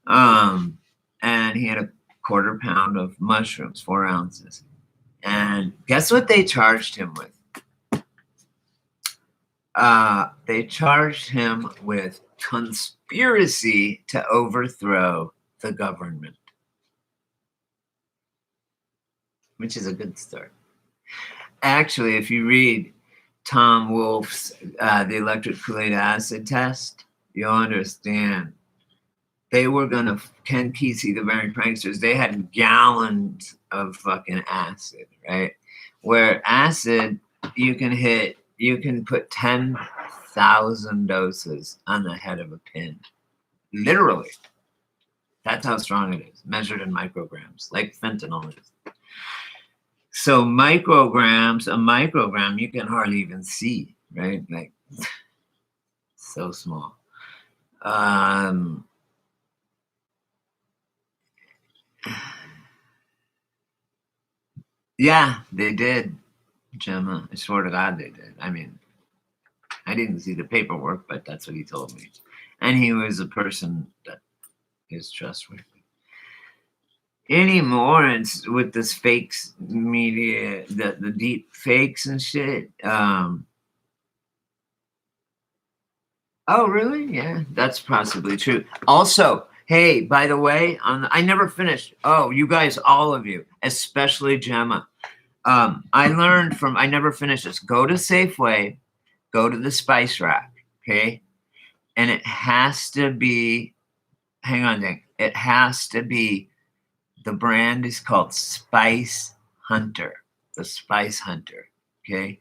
And he had a quarter pound of mushrooms, 4 ounces, and guess what they charged him with? They charged him with conspiracy to overthrow the government, which is a good start. Actually, if you read Tom Wolfe's The Electric Kool-Aid Acid Test, you'll understand. They were gonna, Ken Kesey, the very pranksters, they had gallons of fucking acid, right? Where acid, you can put 10,000 doses on the head of a pin. Literally. That's how strong it is, measured in micrograms, like fentanyl is. So a microgram, you can hardly even see, right? Like, so small. Yeah, they did, Gemma. I swear to God they did. I mean, I didn't see the paperwork, but that's what he told me. And he was a person that is trustworthy. Anymore, it's with this fakes media, the deep fakes and shit. Oh, really? Yeah, that's possibly true. Also, hey, by the way, I never finished. Oh, you guys, all of you, especially Gemma. I learned from, I never finished this. Go to Safeway, go to the spice rack, okay? And it has to be, hang on, Nick. It has to be, the brand is called Spice Hunter, the Spice Hunter, okay?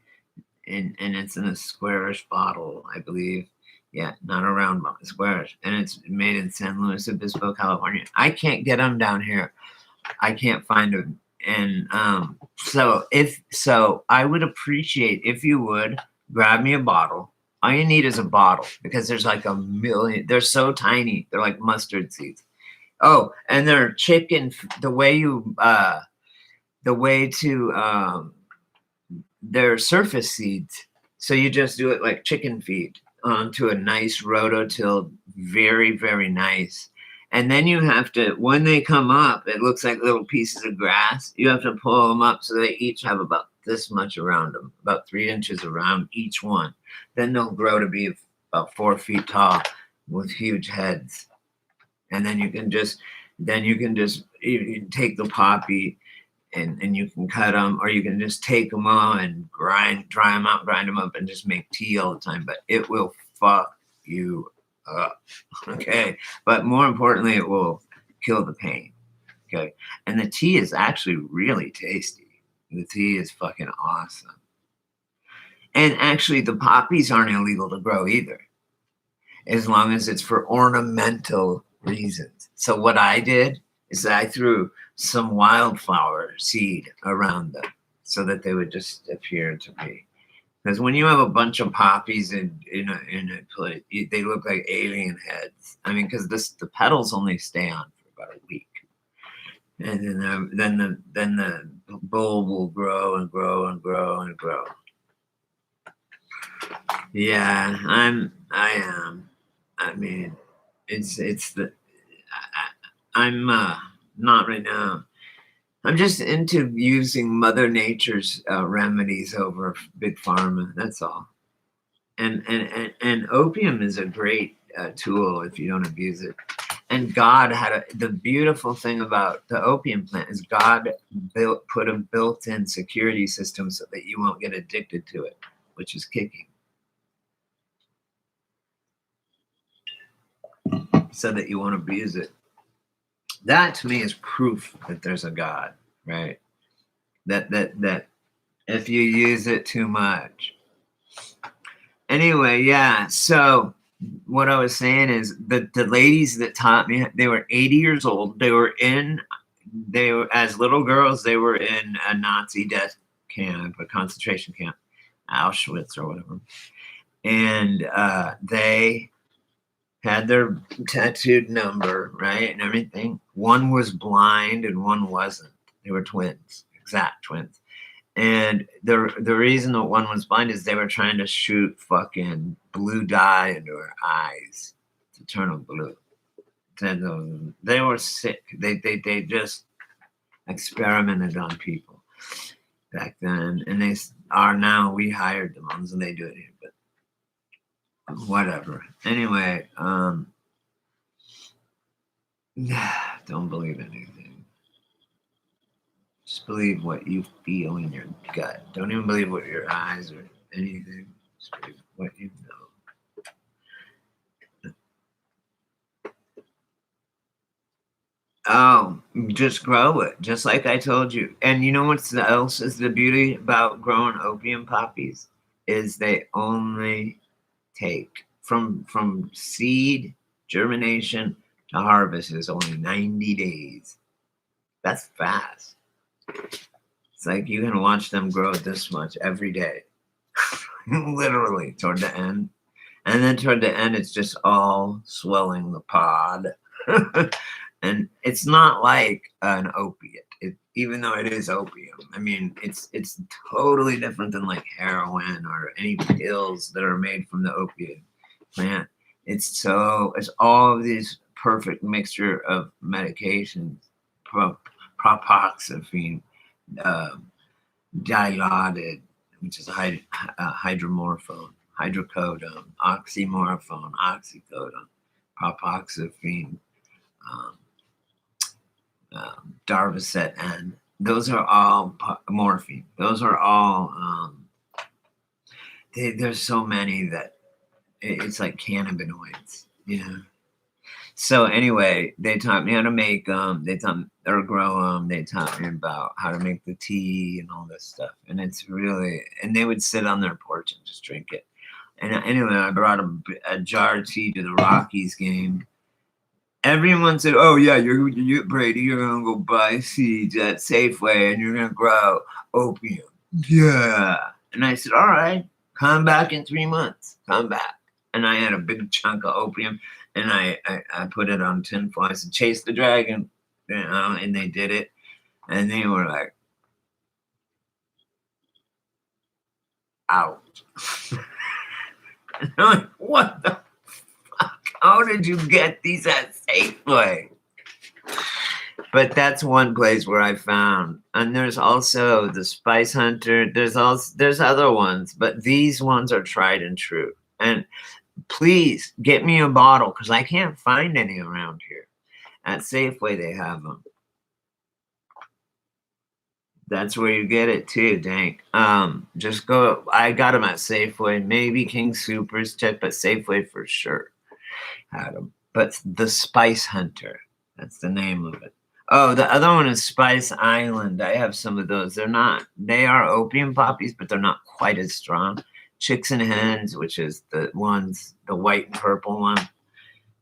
And it's in a squarish bottle, I believe. Yeah, not a round bottle, squarish. And it's made in San Luis Obispo, California. I can't get them down here. I can't find them. And so I would appreciate if you would grab me a bottle. All you need is a bottle because there's like a million. They're so tiny. They're like mustard seeds. Oh, and they're chicken. They're surface seeds. So you just do it like chicken feed onto a nice rototill. Very, very nice. And then you have to, when they come up, it looks like little pieces of grass. You have to pull them up so they each have about this much around them, about 3 inches around each one. Then they'll grow to be about 4 feet tall with huge heads. And then you can just you can take the poppy and you can cut them, or you can just take them all and dry them out, grind them up, and just make tea all the time. But it will fuck you up. Okay. But more importantly, it will kill the pain. Okay. And the tea is actually really tasty. The tea is fucking awesome. And actually, the poppies aren't illegal to grow either, as long as it's for ornamental reasons. So what I did is I threw some wildflower seed around them so that they would just appear to be. Because when you have a bunch of poppies in a place, they look like alien heads. I mean, because the petals only stay on for about a week, and then the bulb will grow and grow and grow and grow. Yeah, I am. I mean, I'm not right now. I'm just into using Mother Nature's remedies over big pharma. That's all. And opium is a great tool if you don't abuse it. And God had the beautiful thing about the opium plant is God put a built-in security system so that you won't get addicted to it, which is kicking. So that you won't abuse it. That to me is proof that there's a God, right? That if you use it too much. Anyway, yeah. So what I was saying is the ladies that taught me, they were 80 years old. They were as little girls, they were in a Nazi death camp, a concentration camp, Auschwitz or whatever. And they had their tattooed number, right, and everything. One was blind and one wasn't. They were twins, exact twins. And the reason that one was blind is they were trying to shoot fucking blue dye into her eyes to turn them blue. They were sick. They just experimented on people back then, and they are now. We hired the ones, and they do it here, but whatever. Anyway, don't believe anything. Just believe what you feel in your gut. Don't even believe what your eyes or anything. Just believe what you know. Oh, just grow it, just like I told you. And you know what else is the beauty about growing opium poppies is they only take from seed germination to harvest is only 90 days. That's fast. It's like you can watch them grow this much every day, literally toward the end. And then toward the end, it's just all swelling the pod. And it's not like an opiate, even though it is opium. I mean, it's totally different than like heroin or any pills that are made from the opiate plant. It's all of these perfect mixture of medications, propoxyphene, dilaudid, which is hydromorphone, hydrocodone, oxymorphone, oxycodone, propoxyphene, Darvocet N. Those are all morphine. Those are all. There's so many that it's like cannabinoids. Yeah. So anyway, they taught me how to make them. They taught me, or grow them. They taught me about how to make the tea and all this stuff. And it's really. And they would sit on their porch and just drink it. And anyway, I brought a jar of tea to the Rockies game. Everyone said, "Oh yeah, you Brady, you're gonna go buy seeds at Safeway and you're gonna grow opium." Yeah, and I said, "All right, come back in 3 months. Come back." And I had a big chunk of opium, and I put it on tinfoil. I said, "Chase the dragon," and they did it, and they were like, "Out." And I'm like, "What the?" How did you get these at Safeway? But that's one place where I found, and there's also the Spice Hunter. There's other ones, but these ones are tried and true. And please get me a bottle because I can't find any around here. At Safeway, they have them. That's where you get it too, Dank. Just go. I got them at Safeway, maybe King Supers. Check, but Safeway for sure had them. But the Spice Hunter, that's the name of it. Oh, the other one is Spice Island. I have some of those. They are opium poppies, but they're not quite as strong. Chicks and Hens, which is the white and purple one.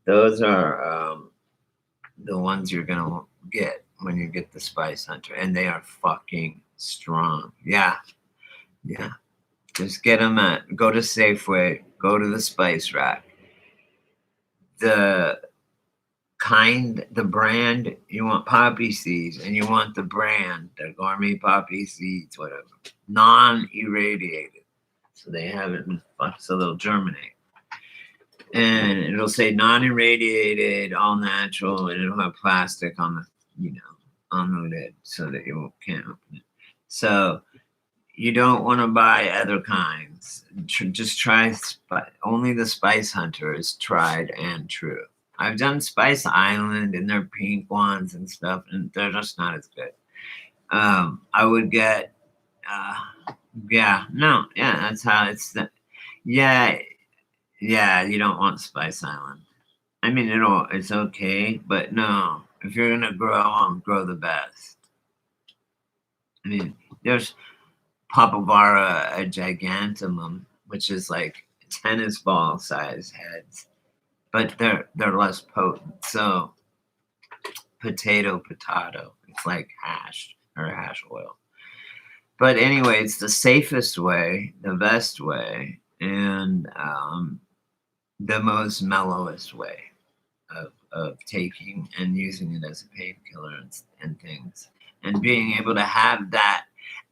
Those are the ones you're going to get when you get the Spice Hunter. And they are fucking strong. Yeah. Yeah. Just get them go to Safeway, go to the Spice Rack. The brand, you want poppy seeds, and you want the brand, the gourmet poppy seeds, whatever, non-irradiated. So they have it, so they'll germinate. And it'll say non-irradiated, all natural, and it'll have plastic on on the lid so that you can't open it. So you don't want to buy other kinds. Just try only the Spice Hunter is tried and true. I've done Spice Island and their pink ones and stuff, and they're just not as good. I would get, that's how it's. You don't want Spice Island. I mean, it's okay, but no, if you're gonna grow them, grow the best. I mean, there's Papavara giganteum, which is like tennis ball size heads, but they're less potent. So potato. It's like hash or hash oil. But anyway, it's the safest way, the best way, and the most mellowest way of taking and using it as a painkiller and things. And being able to have that.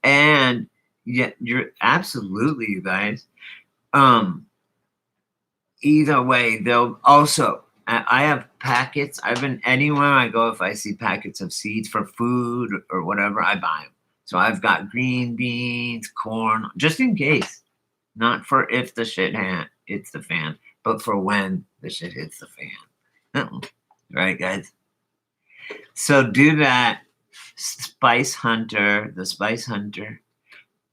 And yet you're absolutely, you guys. Either way, they'll also I have packets. I've been anywhere I go, if I see packets of seeds for food or whatever, I buy them. So I've got green beans, corn, just in case. Not for if the shit hits the fan, but for when the shit hits the fan. Right, guys? So do that. The Spice Hunter.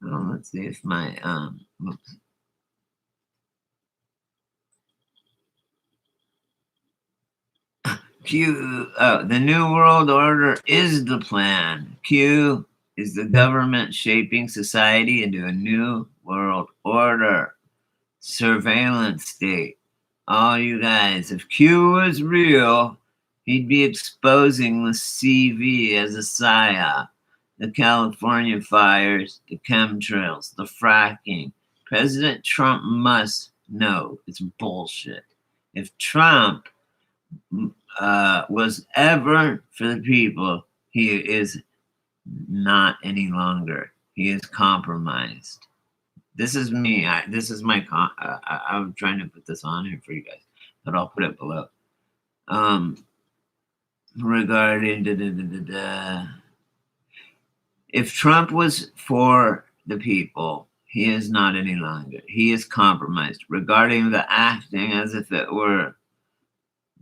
Oh, let's see if my oops. Q, the New World Order is the plan. Q is the government shaping society into a new world order. Surveillance state. All you guys, if Q was real, he'd be exposing the CV as a psyop. The California fires, the chemtrails, the fracking. President Trump must know it's bullshit. If Trump was ever for the people, he is not any longer. He is compromised. This is me. This is my I'm trying to put this on here for you guys, but I'll put it below. Regarding if Trump was for the people, he is not any longer. He is compromised. Regarding the acting as if it were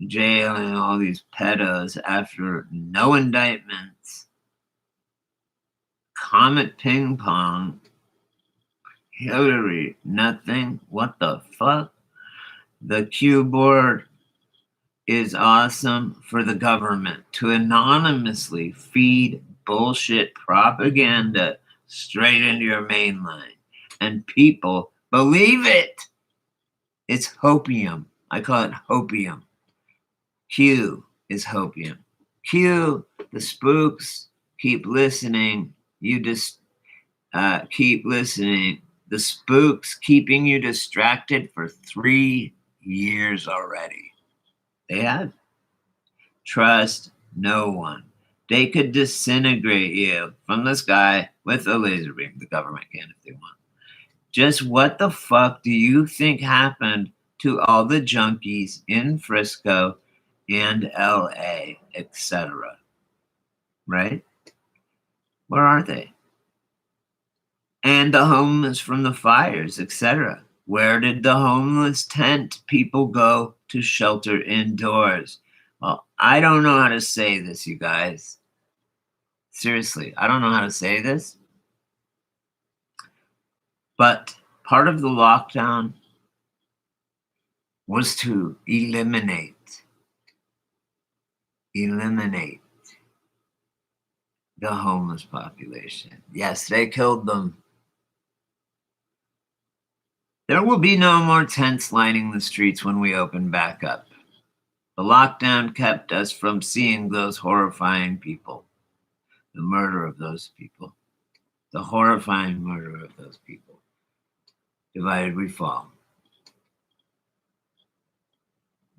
jailing all these pedos after no indictments. Comet ping pong. Hillary, nothing. What the fuck? The Q board is awesome for the government to anonymously feed bullshit propaganda straight into your main line. And people believe it. It's hopium. I call it hopium. Q is hopium. Q, the spooks, keep listening. You just keep listening. The spooks keeping you distracted for 3 years already. They have. Trust no one. They could disintegrate you from the sky with a laser beam. The government can if they want. Just what the fuck do you think happened to all the junkies in Frisco and LA, etc.? Right? Where are they? And the homeless from the fires, etc. Where did the homeless tent people go to shelter indoors? Well, I don't know how to say this, you guys. Seriously, I don't know how to say this. But part of the lockdown was to eliminate the homeless population. Yes, they killed them. There will be no more tents lining the streets when we open back up. The lockdown kept us from seeing those horrifying people. The murder of those people. The horrifying murder of those people. Divided we fall.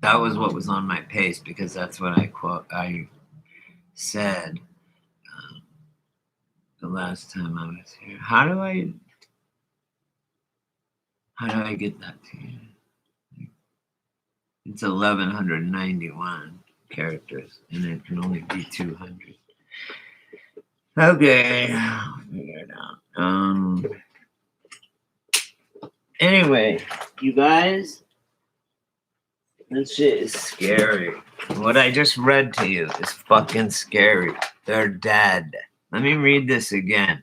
That was what was on my pace because that's what I said the last time I was here. How do I get that to you? It's 1191 characters, and it can only be 200. Okay, I'll figure it out. Anyway, you guys, this shit is scary. What I just read to you is fucking scary. They're dead. Let me read this again.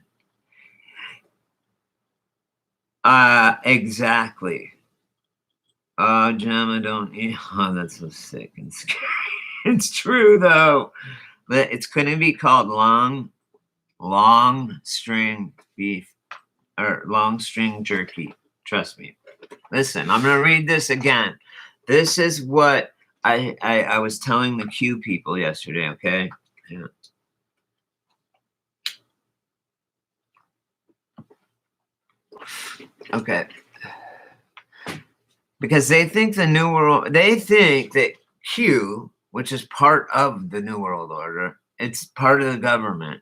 Exactly. Oh, Gemma, don't eat. Oh, that's so sick and scary. It's true, though. But it's going to be called long string beef or long string jerky. Trust me. Listen, I'm going to read this again. This is what I was telling the Q people yesterday, okay? Yeah. Okay. Because they think they think that Q, which is part of the New World Order, it's part of the government,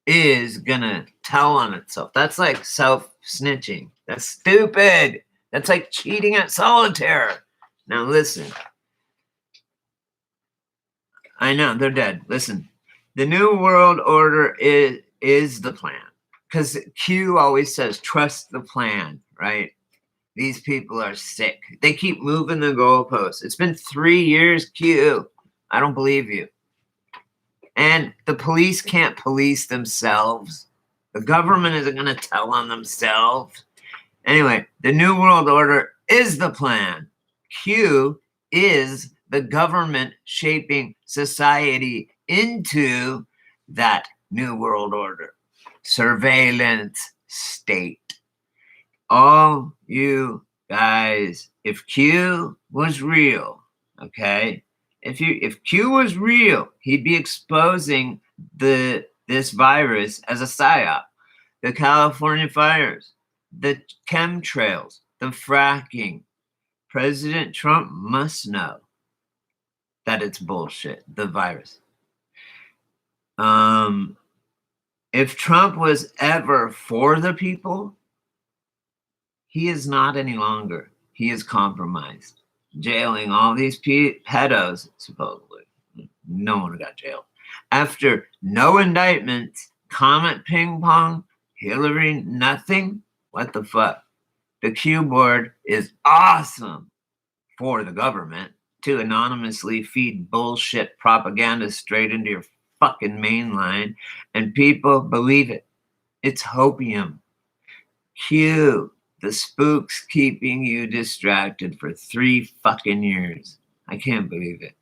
is gonna tell on itself. That's like self-snitching. That's stupid. That's like cheating at solitaire. Now listen. I know, they're dead. Listen. The New World Order is the plan. Because Q always says, trust the plan, right? These people are sick. They keep moving the goalposts. It's been 3 years, Q. I don't believe you. And the police can't police themselves. The government isn't going to tell on themselves. Anyway, the New World Order is the plan. Q is the government shaping society into that New World Order. Surveillance state. All you guys, if Q was real, okay? If Q was real, he'd be exposing this virus as a psyop. The California fires, the chemtrails, the fracking. President Trump must know that it's bullshit, the virus. If Trump was ever for the people, he is not any longer. He is compromised, jailing all these pedos, supposedly. No one got jailed. After no indictments, Comet Ping Pong, Hillary nothing, what the fuck? The Q board is awesome for the government to anonymously feed bullshit propaganda straight into your fucking main line, and people believe it. It's hopium. Q, the spooks keeping you distracted for 3 fucking years. I can't believe it.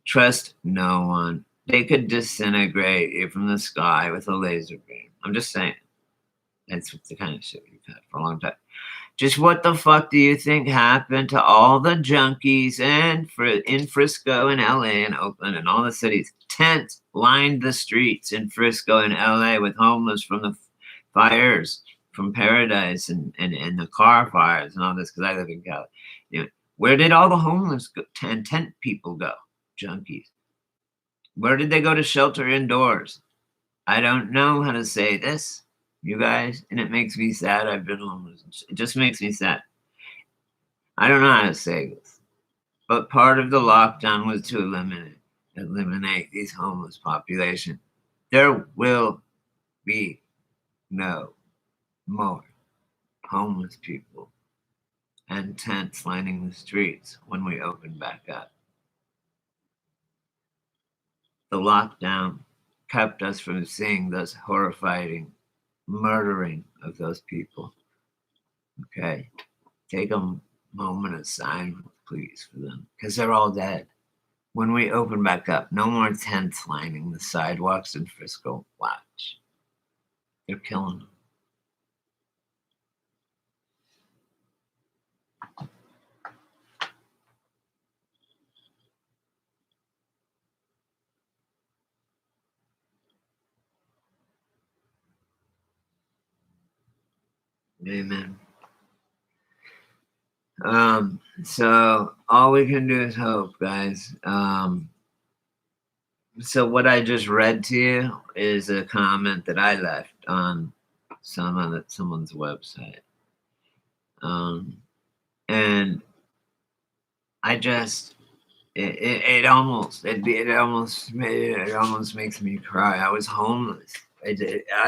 Trust no one. They could disintegrate you from the sky with a laser beam. I'm just saying. That's the kind of shit we've had for a long time. Just what the fuck do you think happened to all the junkies in Frisco and LA and Oakland and all the cities? Tents lined the streets in Frisco and LA with homeless from the fires from Paradise and the car fires and all this, because I live in Cali. You know, where did all the homeless tent people go? Junkies. Where did they go to shelter indoors? I don't know how to say this, you guys, and it makes me sad. I've been homeless. It just makes me sad. I don't know how to say this, but part of the lockdown was to eliminate these homeless population. There will be no more homeless people and tents lining the streets when we open back up. The lockdown kept us from seeing those horrifying murdering of those people. Okay, take a moment of silence, please, for them, because they're all dead. When we open back up, no more tents lining the sidewalks in Frisco. Watch. They're killing them. Amen. So all we can do is hope, guys. So what I just read to you is a comment that I left on someone's website. And I just it almost makes me cry. I was homeless. I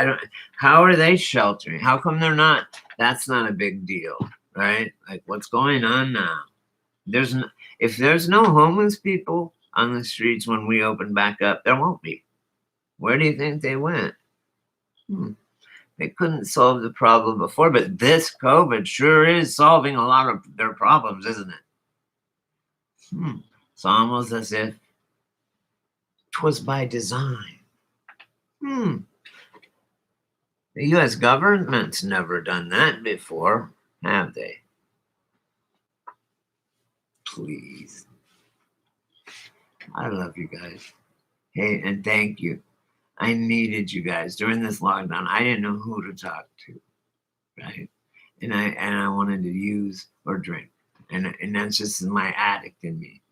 don't. How are they sheltering? How come they're not? That's not a big deal, right? Like, what's going on now? If there's no homeless people on the streets when we open back up, there won't be. Where do you think they went? They couldn't solve the problem before, but this COVID sure is solving a lot of their problems, isn't it? It's almost as if 'twas by design. The U.S. government's never done that before, have they? please. I love you guys. Hey, and thank you. I needed you guys during this lockdown. I didn't know who to talk to, right? And I wanted to use or drink, and that's just my addict in me,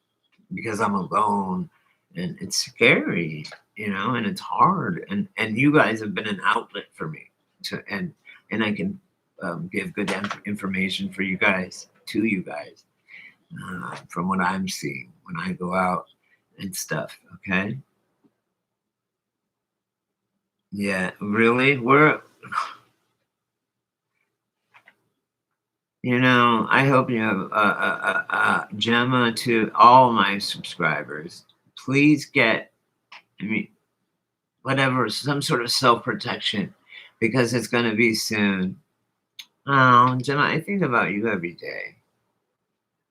because I'm alone, and it's scary, and it's hard, and you guys have been an outlet for me and I can give good information for you guys to you guys from what I'm seeing when I go out and stuff. Okay. Yeah, really? I hope you have Gemma, to all my subscribers. Please get, whatever, some sort of self-protection, because it's going to be soon. Oh, Gemma, I think about you every day.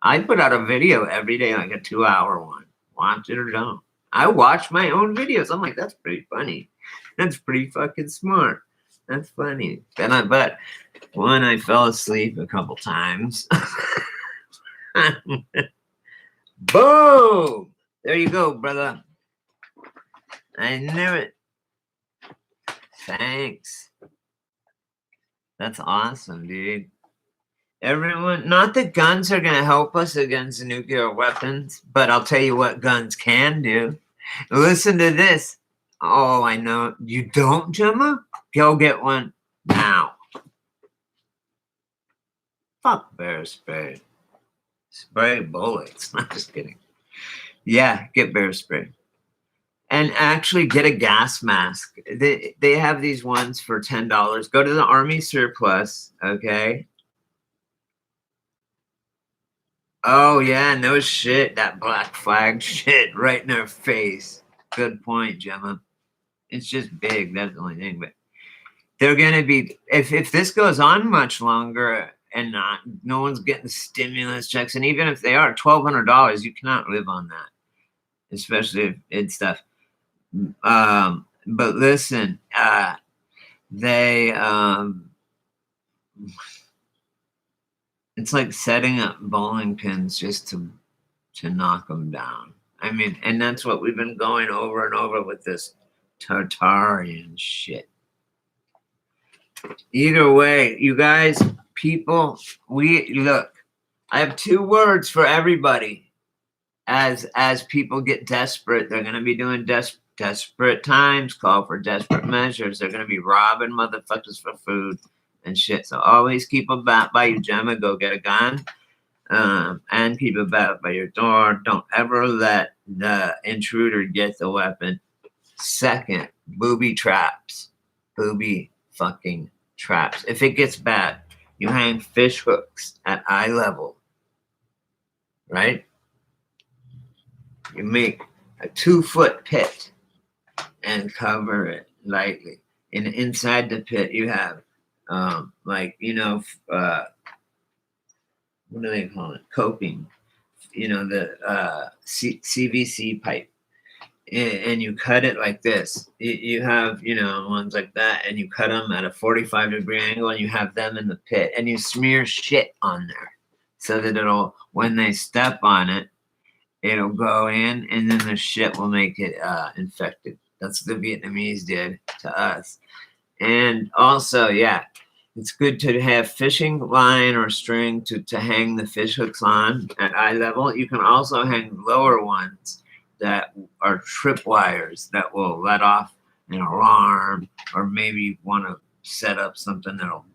I put out a video every day, like a 2-hour one. Watch it or don't. I watch my own videos. I'm like, that's pretty funny. That's pretty fucking smart. That's funny. But when I fell asleep a couple times. Boom! There you go, brother. I knew it. Thanks. That's awesome, dude. Everyone, not that guns are going to help us against nuclear weapons, but I'll tell you what guns can do. Listen to this. Oh, I know. You don't, Gemma? Go get one now. Fuck bear spray. Spray bullets. Not just kidding. Yeah, get bear spray. And actually get a gas mask. They have these ones for $10. Go to the Army surplus, okay? Oh, yeah, no shit. That black flag shit right in their face. Good point, Gemma. It's just big. That's the only thing. But they're going to be, if this goes on much longer and no one's getting stimulus checks, and even if they are $1,200, you cannot live on that, especially if it's stuff. But listen, they, it's like setting up bowling pins just to knock them down. And that's what we've been going over and over with this Tartarian shit. Either way, you guys, people, look, I have 2 words for everybody. As people get desperate, they're going to be doing desperate times, call for desperate measures. They're going to be robbing motherfuckers for food and shit. So always keep a bat by you, Gemma. Go get a gun. And keep a bat by your door. Don't ever let the intruder get the weapon. Second, booby traps. Booby fucking traps. If it gets bad, you hang fish hooks at eye level, right? You make a 2-foot pit and cover it lightly. And inside the pit, you have, what do they call it? Coping. The CVC pipe. And you cut it like this. You have, ones like that, and you cut them at a 45-degree angle, and you have them in the pit, and you smear shit on there so that when they step on it, it'll go in, and then the shit will make it infected. That's what the Vietnamese did to us. And also, yeah, it's good to have fishing line or string to hang the fish hooks on at eye level. You can also hang lower ones that are tripwires that will let off an alarm, or maybe want to set up something that'll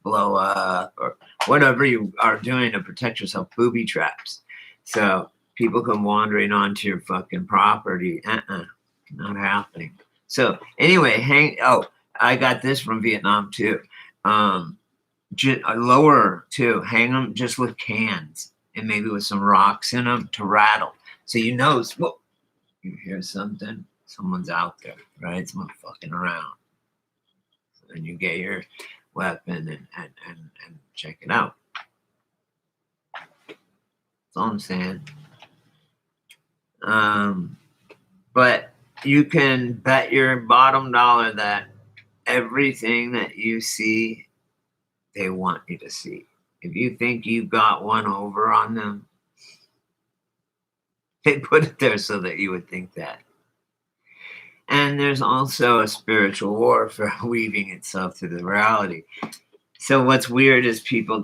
blow up, or whatever you are doing to protect yourself. Booby traps. So people come wandering onto your fucking property. Not happening. So anyway, I got this from Vietnam too. Lower too, hang them just with cans and maybe with some rocks in them to rattle. So you hear something, someone's out there, right? Someone fucking around. And you get your weapon and check it out. That's all I'm saying. But you can bet your bottom dollar that everything that you see, they want you to see. If you think you got one over on them, They put it there so that you would think that. And there's also a spiritual warfare weaving itself through the reality. So what's weird is people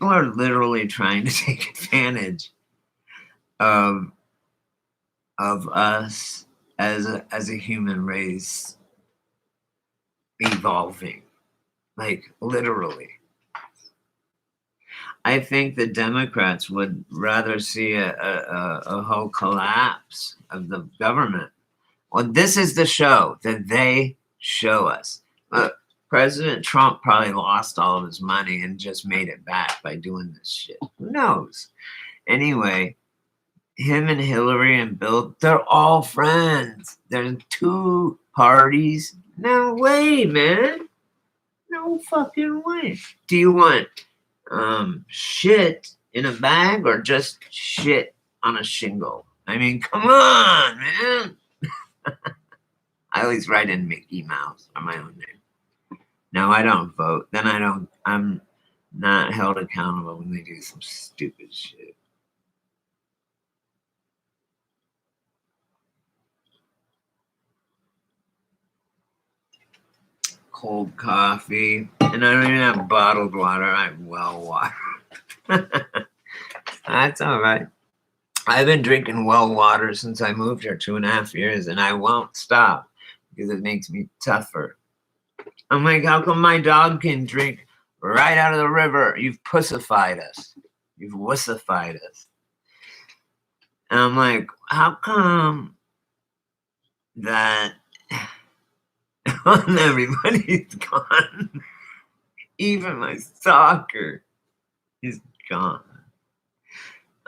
are literally trying to take advantage of us as a human race evolving, like literally. I think the Democrats would rather see a whole collapse of the government. Well, this is the show that they show us. Look, President Trump probably lost all of his money and just made it back by doing this shit. Who knows? Anyway, him and Hillary and Bill, they're all friends. There's two parties. No way, man. No fucking way. Do you want shit in a bag or just shit on a shingle? I mean, come on, man. I always write in Mickey Mouse or my own name. No, I don't vote. Then I'm not held accountable when they do some stupid shit. Cold coffee. And I don't even have bottled water. I have well water. That's all right. I've been drinking well water since I moved here 2.5 years, and I won't stop because it makes me tougher. I'm like, how come my dog can drink right out of the river? You've pussified us. You've wussified us. And I'm like, how come that everybody's gone? Even my stalker is gone.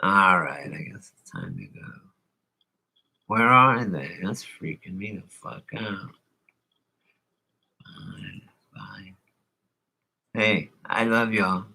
All right, I guess it's time to go. Where are they? That's freaking me the fuck out. Fine. Hey, I love y'all.